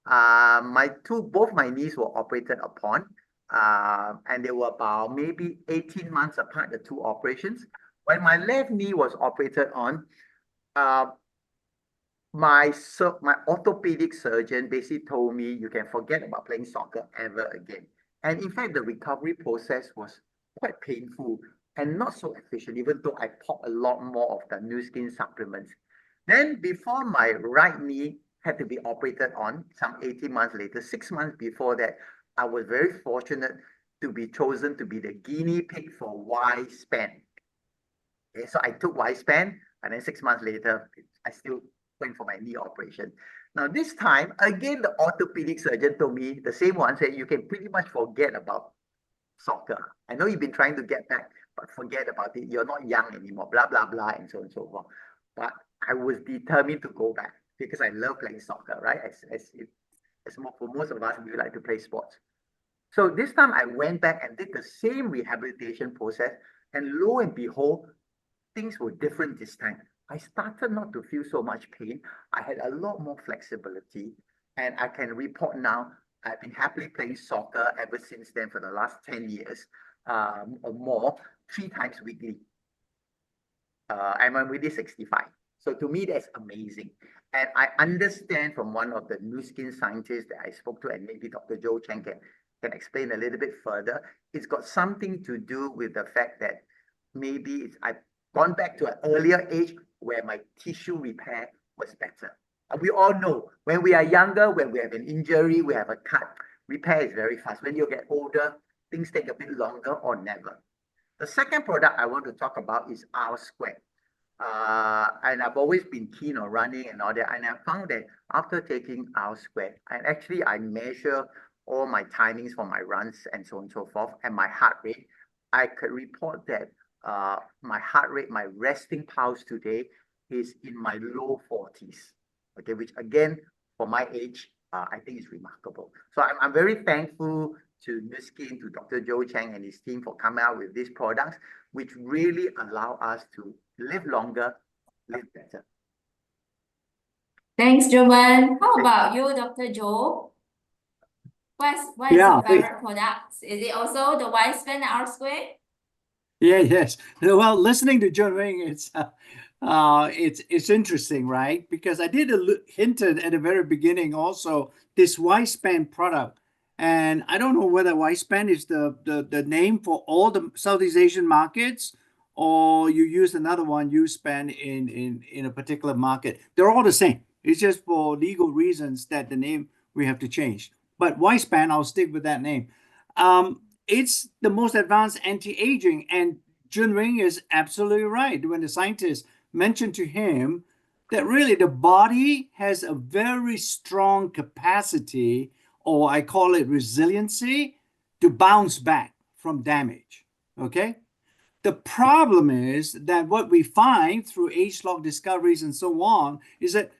Both my knees were operated upon, and they were about maybe 18 months apart, the 2 operations. When my left knee was operated on, my orthopedic surgeon basically told me, you can forget about playing soccer ever again. And in fact, the recovery process was quite painful and not so efficient, even though I popped a lot more of the new skin supplements. Then before my right knee had to be operated on, some 18 months later, 6 months before that, I was very fortunate to be chosen to be the guinea pig for Y-Span. Okay, so I took Y-Span, and then 6 months later, I still went for my knee operation. Now this time, again, the orthopedic surgeon told me, the same one, said, you can pretty much forget about soccer. I know you've been trying to get back, but forget about it. You're not young anymore, blah, blah, blah, and so on and so forth. But I was determined to go back because I love playing soccer, right? For most of us, we like to play sports. So this time I went back and did the same rehabilitation process, and lo and behold, things were different this time. I started not to feel so much pain. I had a lot more flexibility, and I can report now, I've been happily playing soccer ever since then for the last 10 years or more, 3 times weekly. I'm already 65. So to me, that's amazing. And I understand from one of the new skin scientists that I spoke to, and maybe Dr. Chang can explain a little bit further, it's got something to do with the fact that maybe I've gone back to an earlier age where my tissue repair was better. And we all know when we are younger, when we have an injury, we have a cut, repair is very fast. When you get older, things take a bit longer or never. The second product I want to talk about is R Square. And I've always been keen on running and all that. And I found that after taking R Square, and actually I measure all my timings for my runs and so on and so forth, and my heart rate, I could report that my heart rate, my resting pulse today is in my low 40s. Okay, which again, for my age, I think is remarkable. So I'm very thankful to New Skin, to Dr. Chang and his team for coming out with these products, which really allow us to live longer, live better. Thanks, Juinn. How about you, Dr. Joe? What is Yeah, your favorite product? Is it also the Wispan R square? yes. Well, listening to Juinn Wen, it's interesting, right? Because I did hinted at the very beginning also this Wispan product, and I don't know whether Wispan is the name for all the Southeast Asian markets, or you use another one, Uspan in a particular market. They're all the same. It's just for legal reasons that the name we have to change. But Wispan, I'll stick with that name. It's the most advanced anti-aging, and Juinn Wen is absolutely right when the scientists mentioned to him that really the body has a very strong capacity, or I call it resiliency, to bounce back from damage. Okay. The problem is that what we find through age-lock discoveries and so on is that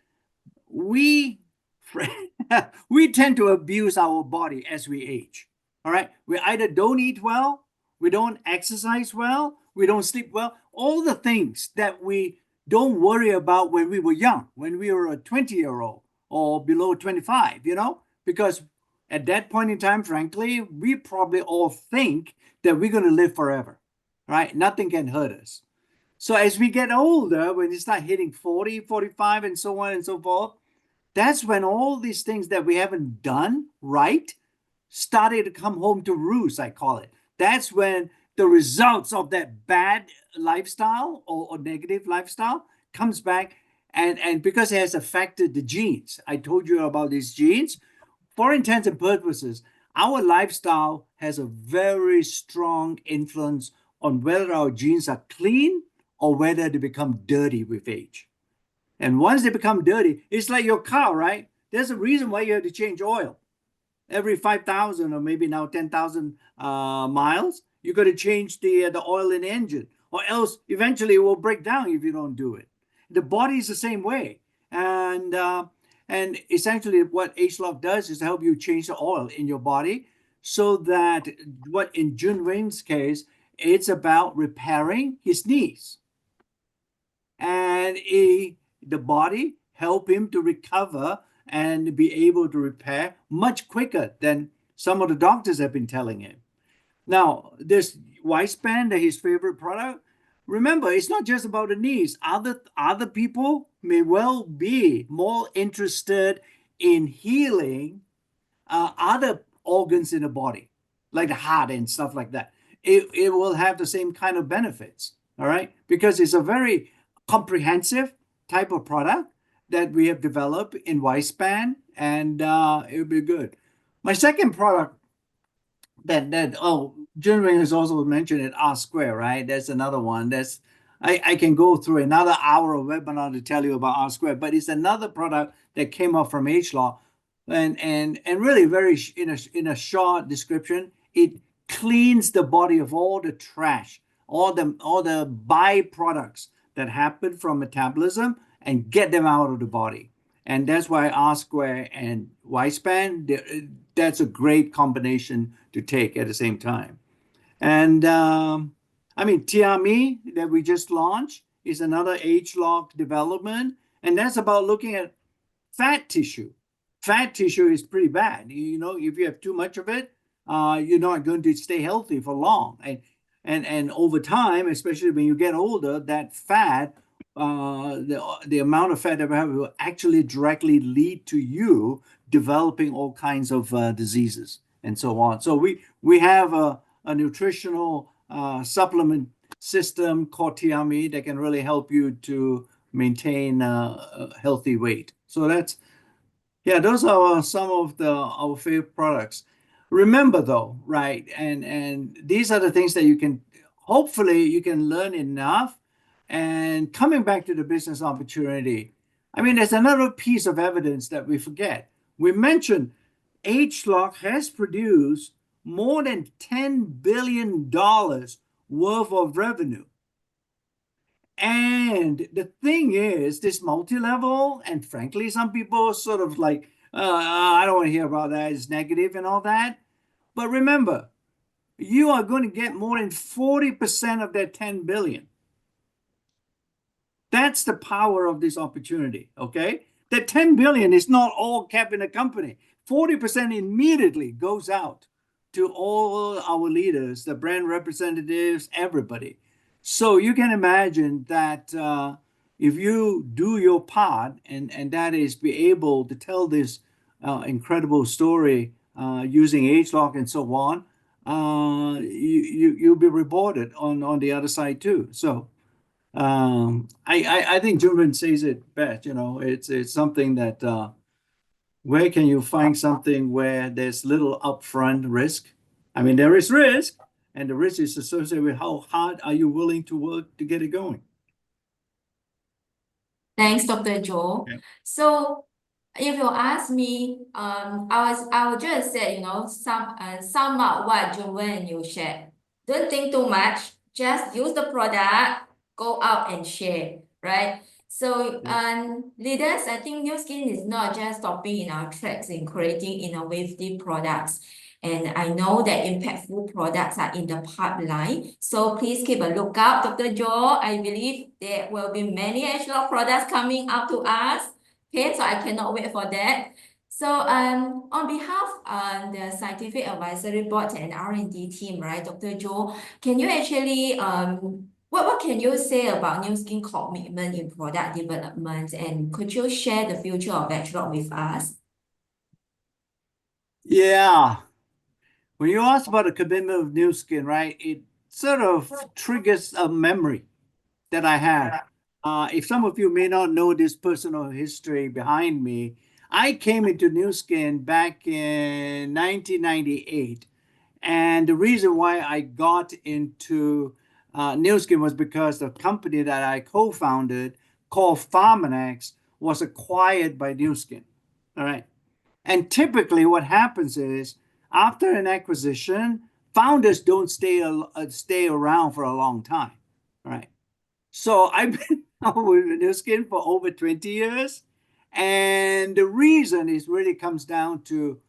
we we tend to abuse our body as we age. All right. We either don't eat well, we don't exercise well, we don't sleep well. All the things that we don't worry about when we were young, when we were a 20-year-old or below 25, because at that point in time, frankly, we probably all think that we're going to live forever, right? Nothing can hurt us. So as we get older, when you start hitting 40, 45, and so on and so forth, that's when all these things that we haven't done right started to come home to roost, I call it. That's when the results of that bad lifestyle or negative lifestyle comes back, and because it has affected the genes. I told you about these genes. For intents and purposes, our lifestyle has a very strong influence on whether our genes are clean or whether they become dirty with age. And once they become dirty, it's like your car, right? There's a reason why you have to change oil every 5,000 or maybe now 10,000 miles. You got to change the oil in the engine, or else eventually it will break down if you don't do it. The body is the same way, and essentially what age-lock does is help you change the oil in your body, so that what in Juinn Wen's case, it's about repairing his knees, and the body help him to recover and be able to repair much quicker than some of the doctors have been telling him. Now, this Wispan, his favorite product, remember, it's not just about the knees. Other people may well be more interested in healing other organs in the body, like the heart and stuff like that. It will have the same kind of benefits, all right? Because it's a very comprehensive type of product that we have developed in Wispan, and it'll be good. My second product Juinn Wen has also mentioned it, R Square, right? That's another one. I can go through another hour of webinar to tell you about R Square, but it's another product that came up from age-lock, and really very in a short description, it cleans the body of all the trash, all the byproducts that happen from metabolism, and get them out of the body. And that's why R Square and Wispan, that's a great combination to take at the same time. And TRME that we just launched is another age-lock development, and that's about looking at fat tissue. Fat tissue is pretty bad. If you have too much of it, you're not going to stay healthy for long. And over time, especially when you get older, that fat, the amount of fat that we have will actually directly lead to you developing all kinds of diseases and so on. So we have a nutritional supplement system called TRME that can really help you to maintain a healthy weight. So those are some of our favorite products. Remember though, right? And these are the things that hopefully you can learn enough. And coming back to the business opportunity, there's another piece of evidence that we forget. We mentioned age-lock has produced more than $10 billion worth of revenue. And the thing is, this multi-level, and frankly, some people sort of like, I don't want to hear about that, it's negative and all that. But remember, you are going to get more than 40% of that 10 billion. That's the power of this opportunity, okay? That 10 billion is not all kept in a company. 40% immediately goes out to all our leaders, the brand representatives, everybody. So you can imagine that if you do your part, and that is be able to tell this incredible story using ageLOC and so on, you'll be rewarded on the other side too. So I think Juinn Wen says it best. It's something that where can you find something where there's little upfront risk? I mean, there is risk, and the risk is associated with how hard are you willing to work to get it going. Thanks, Dr. Joe. Yeah. So if you ask me, I would just say, sum up what Juinn Wen and you shared. Don't think too much. Just use the product, go out and share, right? So, leaders, I think Nu Skin is not just stopping in our tracks in creating innovative products. And I know that impactful products are in the pipeline. So please keep a lookout, Dr. Joe. I believe there will be many ageLOC products coming up to us. Okay, so I cannot wait for that. So on behalf of the Scientific Advisory Board and R&D team, right, Dr. Joe, can you actually what can you say about Nu Skin commitment in product development, and could you share the future of ageLOC with us? Yeah. When you ask about the commitment of Nu Skin, right, it sort of triggers a memory that I have. If some of you may not know this personal history behind me, I came into Nu Skin back in 1998. And the reason why I got into Nu Skin was because the company that I co-founded called Pharmanex was acquired by Nu Skin. All right. And typically what happens is after an acquisition, founders don't stay around for a long time. All right. So I've been with Nu Skin for over 20 years. And the reason is really comes down to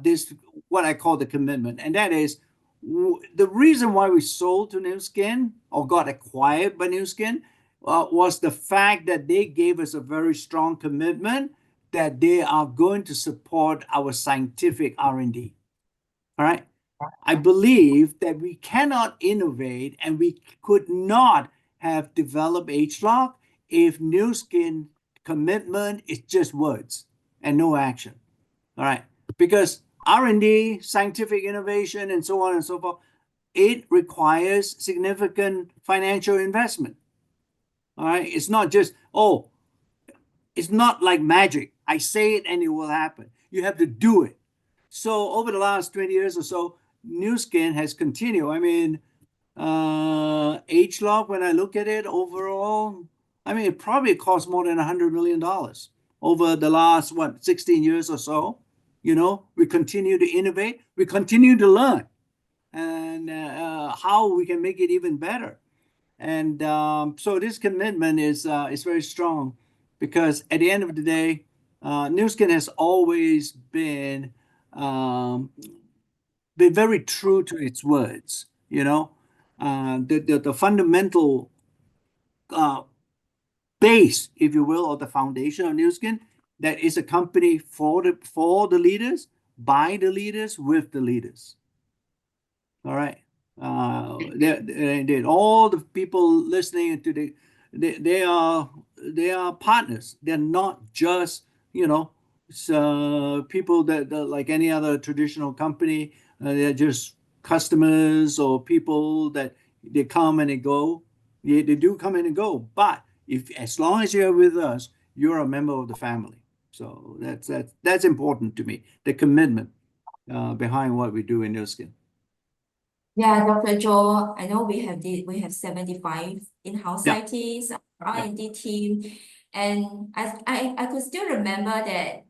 this, what I call the commitment. And that is the reason why we sold to Nu Skin or got acquired by Nu Skin was the fact that they gave us a very strong commitment that they are going to support our scientific R&D. All right. I believe that we cannot innovate and we could not have developed ageLOC if Nu Skin commitment is just words and no action. All right. Because R&D, scientific innovation, and so on and so forth, it requires significant financial investment. All right. It's not just, it's not like magic. I say it and it will happen. You have to do it. So over the last 20 years or so, Nu Skin has continued. I mean, ageLOC, when I look at it overall, I mean, it probably cost more than $100 million over the last, 16 years or so. We continue to innovate. We continue to learn and how we can make it even better. And so this commitment is very strong because at the end of the day, Nu Skin has always been very true to its words. The fundamental base, if you will, or the foundation of Nu Skin, that is a company for the leaders, by the leaders, with the leaders. All right. All the people listening to they are partners. They're not just people that like any other traditional company. They're just customers or people that they come and they go. They do come and go, but as long as you're with us, you're a member of the family. So that's important to me. The commitment behind what we do in Nu Skin. Yeah, Dr. Joe, I know we have 75 in-house scientists, R&D team, and I could still remember that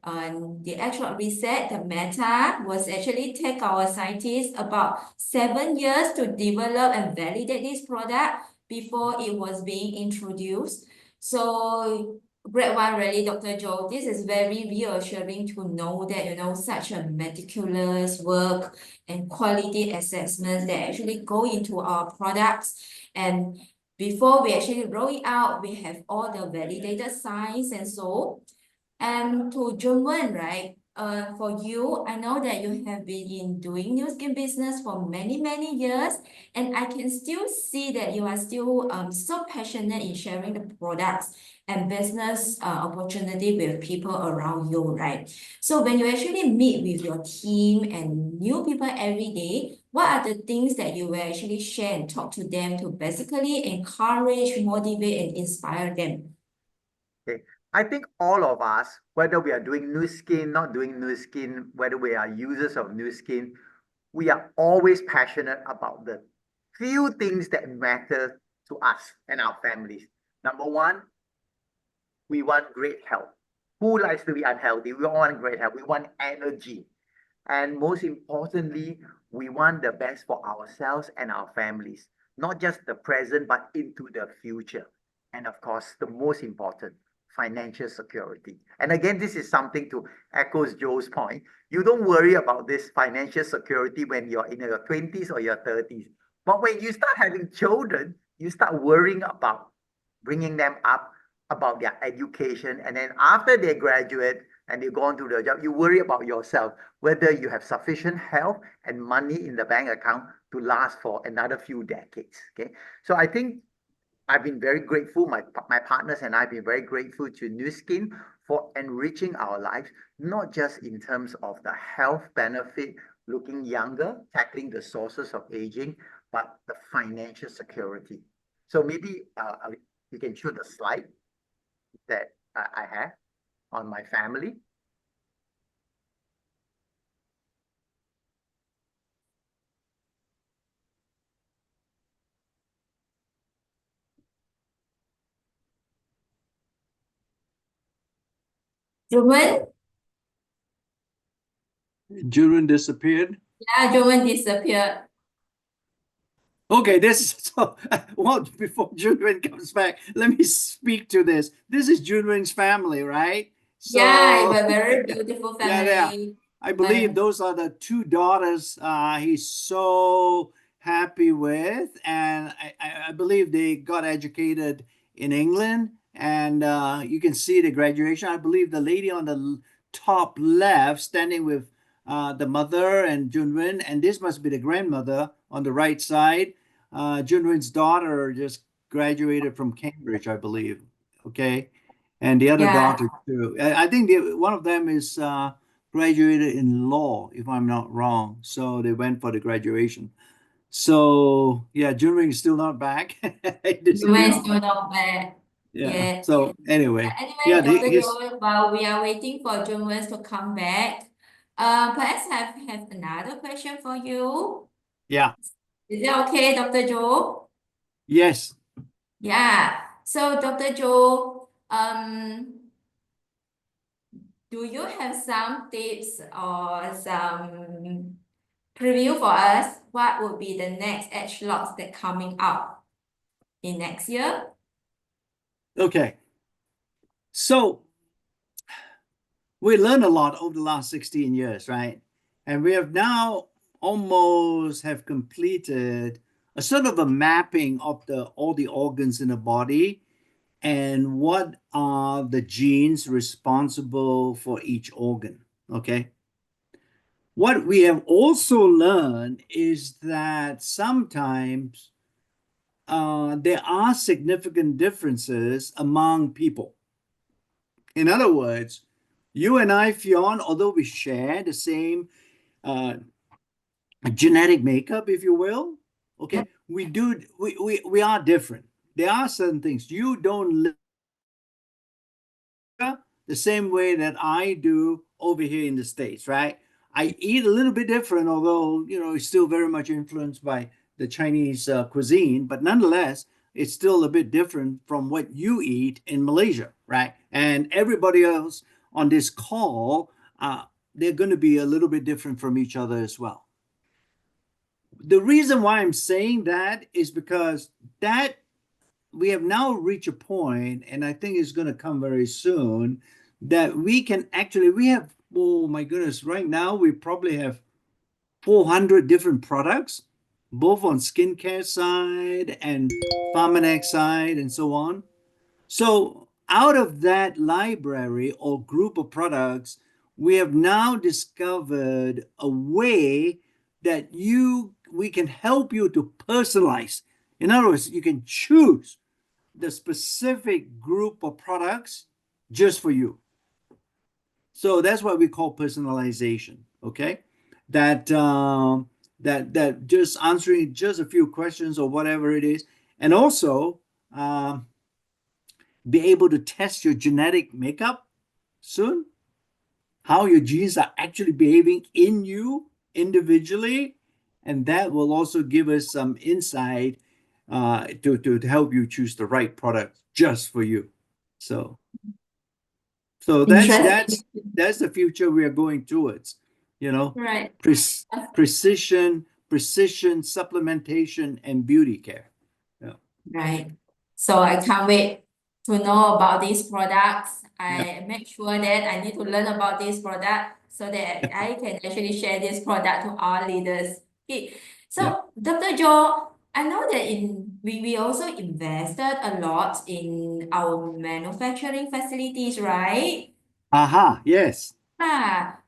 the actual reset, the meta, was actually take our scientists about 7 years to develop and validate this product before it was being introduced. So great one, really, Dr. Joe. This is very reassuring to know that, such a meticulous work and quality assessments that actually go into our products. And before we actually roll it out, we have all the validated signs and so. And to Juinn Wen, right? For you, I know that you have been doing new skin business for many, many years, and I can still see that you are still so passionate in sharing the products and business opportunity with people around you, right? So when you actually meet with your team and new people every day, what are the things that you will actually share and talk to them to basically encourage, motivate, and inspire them? Okay. I think all of us, whether we are doing new skin, not doing new skin, whether we are users of new skin, we are always passionate about the few things that matter to us and our families. Number one, we want great health. Who likes to be unhealthy? We all want great health. We want energy. And most importantly, we want the best for ourselves and our families, not just the present, but into the future. And of course, the most important, financial security. And again, this is something to echo Joe's point. You don't worry about this financial security when you're in your 20s or your 30s. But when you start having children, you start worrying about bringing them up, about their education. And then after they graduate, and you go on to the job, you worry about yourself, whether you have sufficient health and money in the bank account to last for another few decades. Okay. So I think I've been very grateful, my partners and I have been very grateful to Nu Skin for enriching our lives, not just in terms of the health benefit, looking younger, tackling the sources of aging, but the financial security. So maybe you can show the slide that I have on my family. Juinn Wen? Juinn disappeared. Yeah, Juinn Wen disappeared. Okay, this so well before Juinn comes back, let me speak to this. This is Junn's family, right? Yeah, So a very beautiful yeah. family. I believe And those are the two daughters he's so happy with, and I believe they got educated in England, and you can see the graduation. I believe the lady on the top left standing with the mother and Juinn, and this must be the grandmother on the right side. Junn's daughter just graduated from Cambridge, I believe. Okay, and the other yeah, daughter too. I think one of them is graduated in law, if I'm not wrong. So they went for the graduation. So yeah, Juinn is still not back. He Juinn Wen disappeared. is still not bad. Yeah. Yeah. So anyway, Anyway, yeah, Dr. his Joe, while we are waiting for Juinn Wen to come back, perhaps I have another question for you. yeah, Is it okay, Dr. Joe? yes. Yeah. So, Dr. Joe, do you have some tips or some preview for us? What would be the next edge locks that coming out in next year? Okay. So we learned a lot over the last 16 years, right? And we have now almost have completed a sort of a mapping of all the organs in the body and what are the genes responsible for each organ. Okay. What we have also learned is that sometimes there are significant differences among people. In other words, you and I, Fionn, although we share the same uh, genetic makeup, if you will, okay, we are different. There are certain things you don't live the same way that I do over here in the States, right? I eat a little bit different, although, it's still very much influenced by the Chinese cuisine, but nonetheless, it's still a bit different from what you eat in Malaysia, right? And everybody else on this call, they're going to be a little bit different from each other as well. The reason why I'm saying that is because that we have now reached a point, and I think it's going to come very soon, that we have, oh my goodness, right now we probably have 400 different products, both on skincare side and Pharmanex side and so on. So out of that library or group of products, we have now discovered a way that we can help you to personalize. In other words, you can choose the specific group of products just for you. So that's what we call personalization. Okay, that just answering just a few questions or whatever it is, and also be able to test your genetic makeup soon, how your genes are actually behaving in you individually, and that will also give us some insight to help you choose the right product just for you. So Interesting. that's the future we are going towards, Right. precision supplementation and beauty care. Yeah. Right. So I can't wait to know about these products. Yeah. I make sure that I need to learn about this product so that I can actually share this product to our leaders. Okay. Yeah. So Dr. Joe, I know that we also invested a lot in our manufacturing facilities, right? Aha, yes.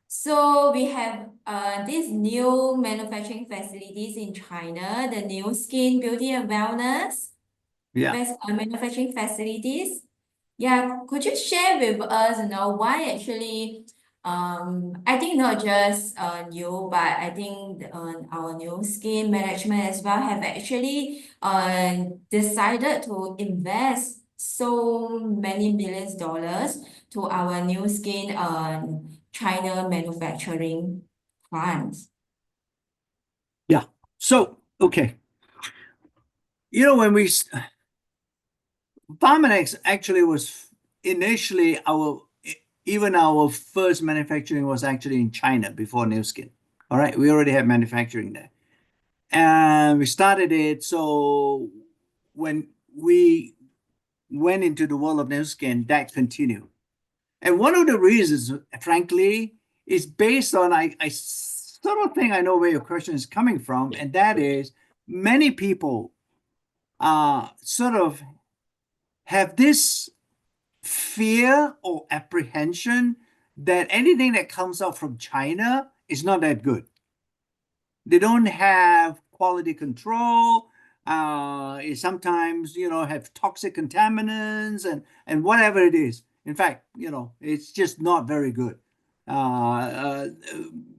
So we have these new manufacturing facilities in China, the new skin beauty and wellness Yeah. manufacturing facilities. Yeah, could you share with us, why actually, I think not just you, but I think our new skin management as well have actually decided to invest so many millions dollars to our new skin China manufacturing plants. Yeah. So, okay. When Pharmanex actually was initially even our first manufacturing was actually in China before New Skin. All right, we already had manufacturing there, and we started it. So when we went into the world of New Skin, that continued. And one of the reasons, frankly, is based on I sort of think I know where your question is coming from, and that is many people sort of have this fear or apprehension that anything that comes out from China is not that good. They don't have quality control. Sometimes have toxic contaminants and whatever it is. In fact, it's just not very good.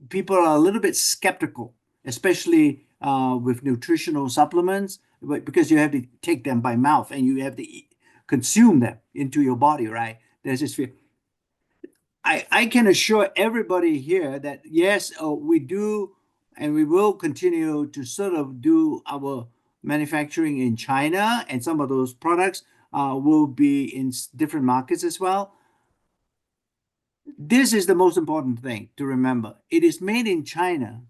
People are a little bit skeptical, especially with nutritional supplements, because you have to take them by mouth and you have to consume them into your body, right? There's this fear. I can assure everybody here that yes, we do, and we will continue to sort of do our manufacturing in China, and some of those products will be in different markets as well. This is the most important thing to remember. It is made in China,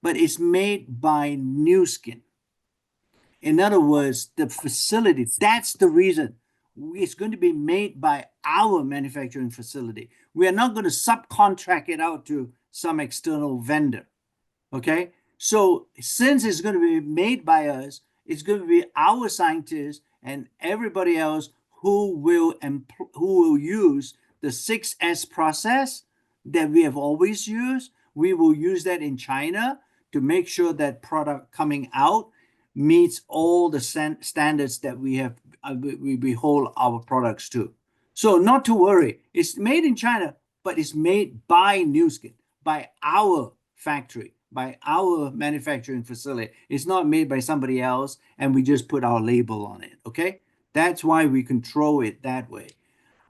but it's made by New Skin. In other words, the facility, that's the reason. It's going to be made by our manufacturing facility. We are not going to subcontract it out to some external vendor. Okay? So since it's going to be made by us, it's going to be our scientists and everybody else who will use the 6S process that we have always used. We will use that in China to make sure that product coming out meets all the standards that we hold our products to. So not to worry, it's made in China, but it's made by New Skin, by our factory, by our manufacturing facility. It's not made by somebody else, and we just put our label on it. Okay, that's why we control it that way.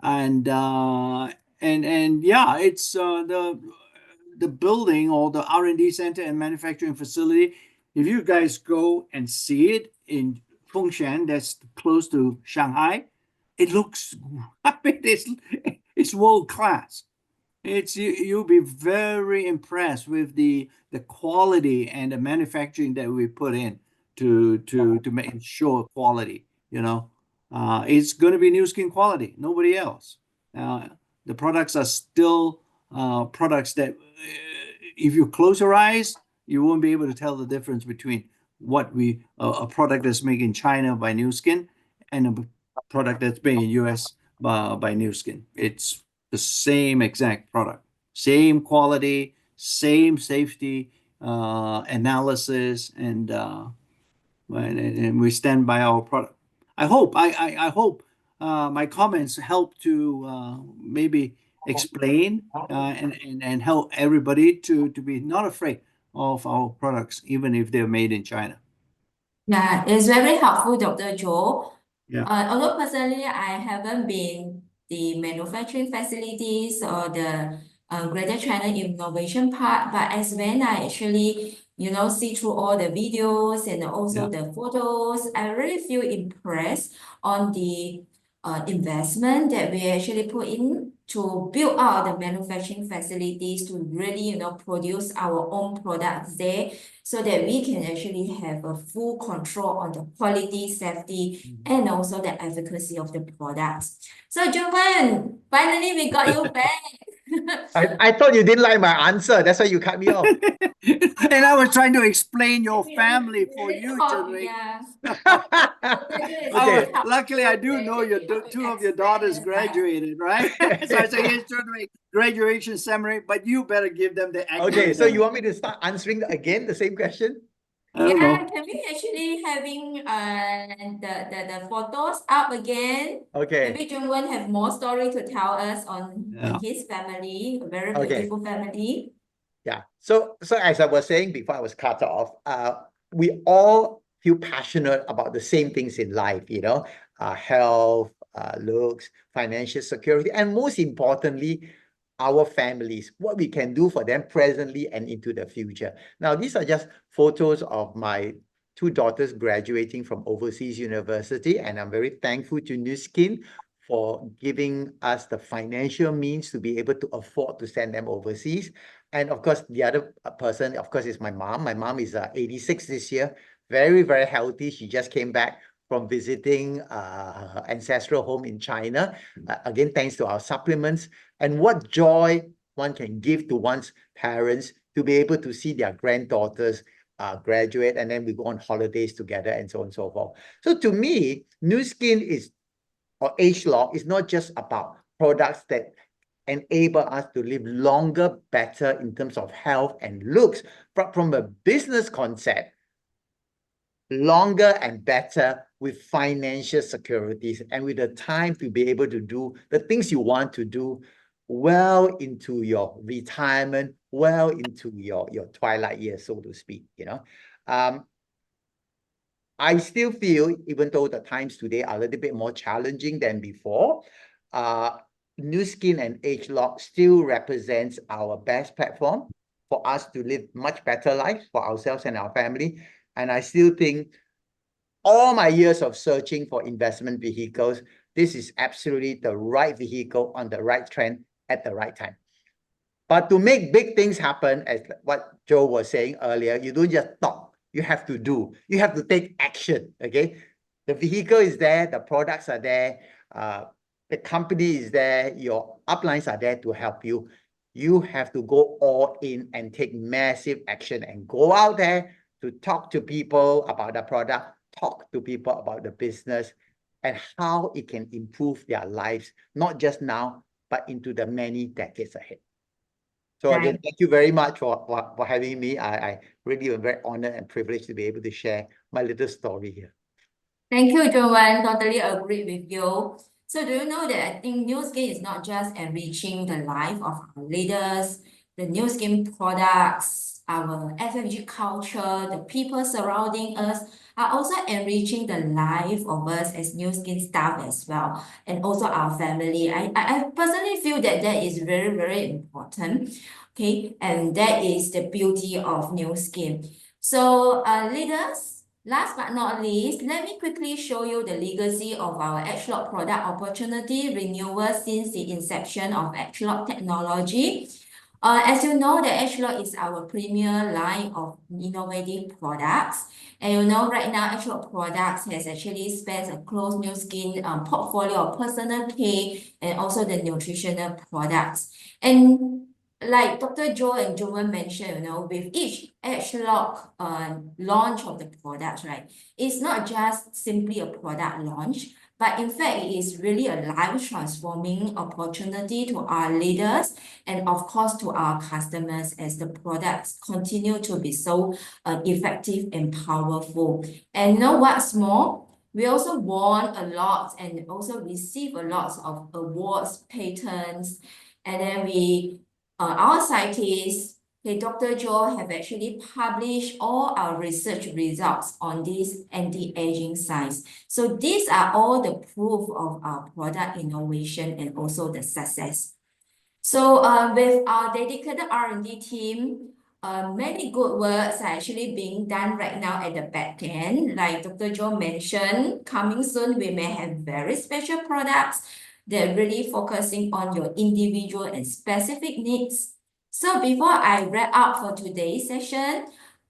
And yeah, it's the building or the R&D center and manufacturing facility. If you guys go and see it in Fengshan, that's close to Shanghai, it looks, I mean, it's world class. You'll be very impressed with the quality and the manufacturing that we put in to make sure quality. It's going to be New Skin quality, nobody else. The products are still products that if you close your eyes, you won't be able to tell the difference between a product that's made in China by New Skin and a product that's made in US by New Skin. It's the same exact product, same quality, same safety analysis, and we stand by our product. I hope my comments help to maybe explain and help everybody to be not afraid of our products, even if they're made in China. Yeah, it's very helpful, Dr. Joe. Yeah. Although personally, I haven't been the manufacturing facilities or the Greater China innovation part, but as when I actually, see through all the videos and also the photos, I really feel impressed on the investment that we actually put in to build out the manufacturing facilities to really, produce our own products there so that we can actually have a full control on the quality, safety, and also the efficacy of the products. So, Juinn, finally we got you back. I thought you didn't like my answer. That's why you cut me off. And I was trying to explain your family for you, Oh, Juinn. yeah. Okay. Luckily, I do know two of your daughters graduated, right? So I say, yes, Juinn, graduation ceremony, but you better give them the accurate. Okay, so you want me to start answering again the same question? I don't know. Can we actually having the photos up again? Okay. Maybe Juinn Wen have more story to tell us on Yeah. his family, a very Okay. beautiful family. Yeah. So as I was saying before I was cut off, we all feel passionate about the same things in life, health, looks, financial security, and most importantly, our families, what we can do for them presently and into the future. Now, these are just photos of my two daughters graduating from overseas university, and I'm very thankful to Nu Skin for giving us the financial means to be able to afford to send them overseas. And of course, the other person, of course, is my mom. My mom is 86 this year, very, very healthy. She just came back from visiting her ancestral home in China. Again, thanks to our supplements. And what joy one can give to one's parents to be able to see their granddaughters graduate, and then we go on holidays together and so on and so forth. So to me, Nu Skin or ageLOC is not just about products that enable us to live longer, better in terms of health and looks, but from a business concept, longer and better with financial securities and with the time to be able to do the things you want to do well into your retirement, well into your twilight years, so to speak, I still feel, even though the times today are a little bit more challenging than before, Nu Skin and ageLOC still represents our best platform for us to live much better lives for ourselves and our family. And I still think all my years of searching for investment vehicles, this is absolutely the right vehicle on the right trend at the right time. But to make big things happen, as what Joe was saying earlier, you don't just talk, you have to do, you have to take action, okay? The vehicle is there, the products are there, the company is there, your uplines are there to help you. You have to go all in and take massive action and go out there to talk to people about the product, talk to people about the business and how it can improve their lives, not just now, but into the many decades ahead. So again, thank you very much for having me. I really am very honored and privileged to be able to share my little story here. Thank you, Juinn Wen. Totally agree with you. So do you know that I think Nu Skin is not just enriching the life of our leaders, the Nu Skin products, our FFG culture, the people surrounding us are also enriching the life of us as Nu Skin staff as well, and also our family. I personally feel that that is very, very important. Okay, and that is the beauty of Nu Skin. So leaders, last but not least, let me quickly show you the legacy of our ageLOC product opportunity renewal since the inception of ageLOC technology. As you know, the ageLOC is our premier line of innovative products. And right now, ageLOC products has actually spans a close Nu Skin portfolio of personal care and also the nutritional products. And like Dr. Joe and Juinn Wen mentioned, with each edgelog launch of the products, right? It's not just simply a product launch, but in fact, it is really a life transforming opportunity to our leaders and of course to our customers as the products continue to be so effective and powerful. And you know what's more? We also won a lot and also receive a lot of awards, patents, and then our scientists, Dr. Joe, have actually published all our research results on this anti-aging science. So these are all the proof of our product innovation and also the success. So with our dedicated R&D team, many good works are actually being done right now at the back end. Like Dr. Joe mentioned, coming soon, we may have very special products that are really focusing on your individual and specific needs. So before I wrap up for today's session,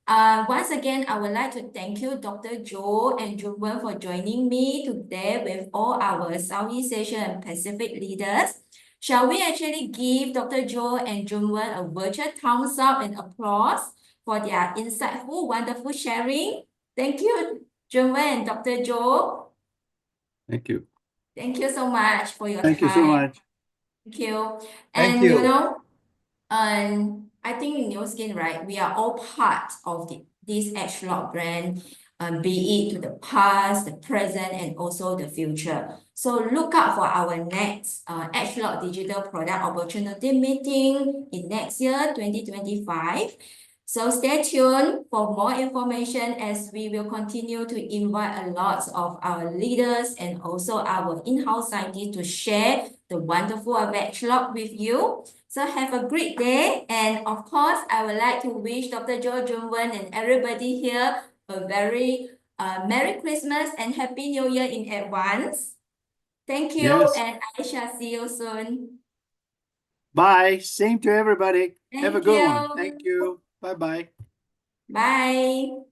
once again, I would like to thank you, Dr. Joe and Juinn Wen, for joining me today with all our Southeast Asia and Pacific leaders. Shall we actually give Dr. Joe and Juinn Wen a virtual thumbs up and applause for their insightful, wonderful sharing? Thank you, Juinn Wen and Dr. Joe. Thank you. Thank you so much for your Thank you so time. much. Thank you. Thank And you. I think in New Skin, right, we are all part of this edgelog brand, be it to the past, the present, and also the future. So look out for our next edgelog digital product opportunity meeting in next year, 2025. So stay tuned for more information as we will continue to invite a lot of our leaders and also our in-house scientists to share the wonderful of edgelog with you. So have a great day. And of course, I would like to wish Dr. Joe, Juinn Wen, and everybody here a very Merry Christmas and Happy New Year in advance. Thank you, Yes. and I shall see you soon. Bye. Same to everybody. Have a Thank good one. you. Thank you. Bye-bye. Bye.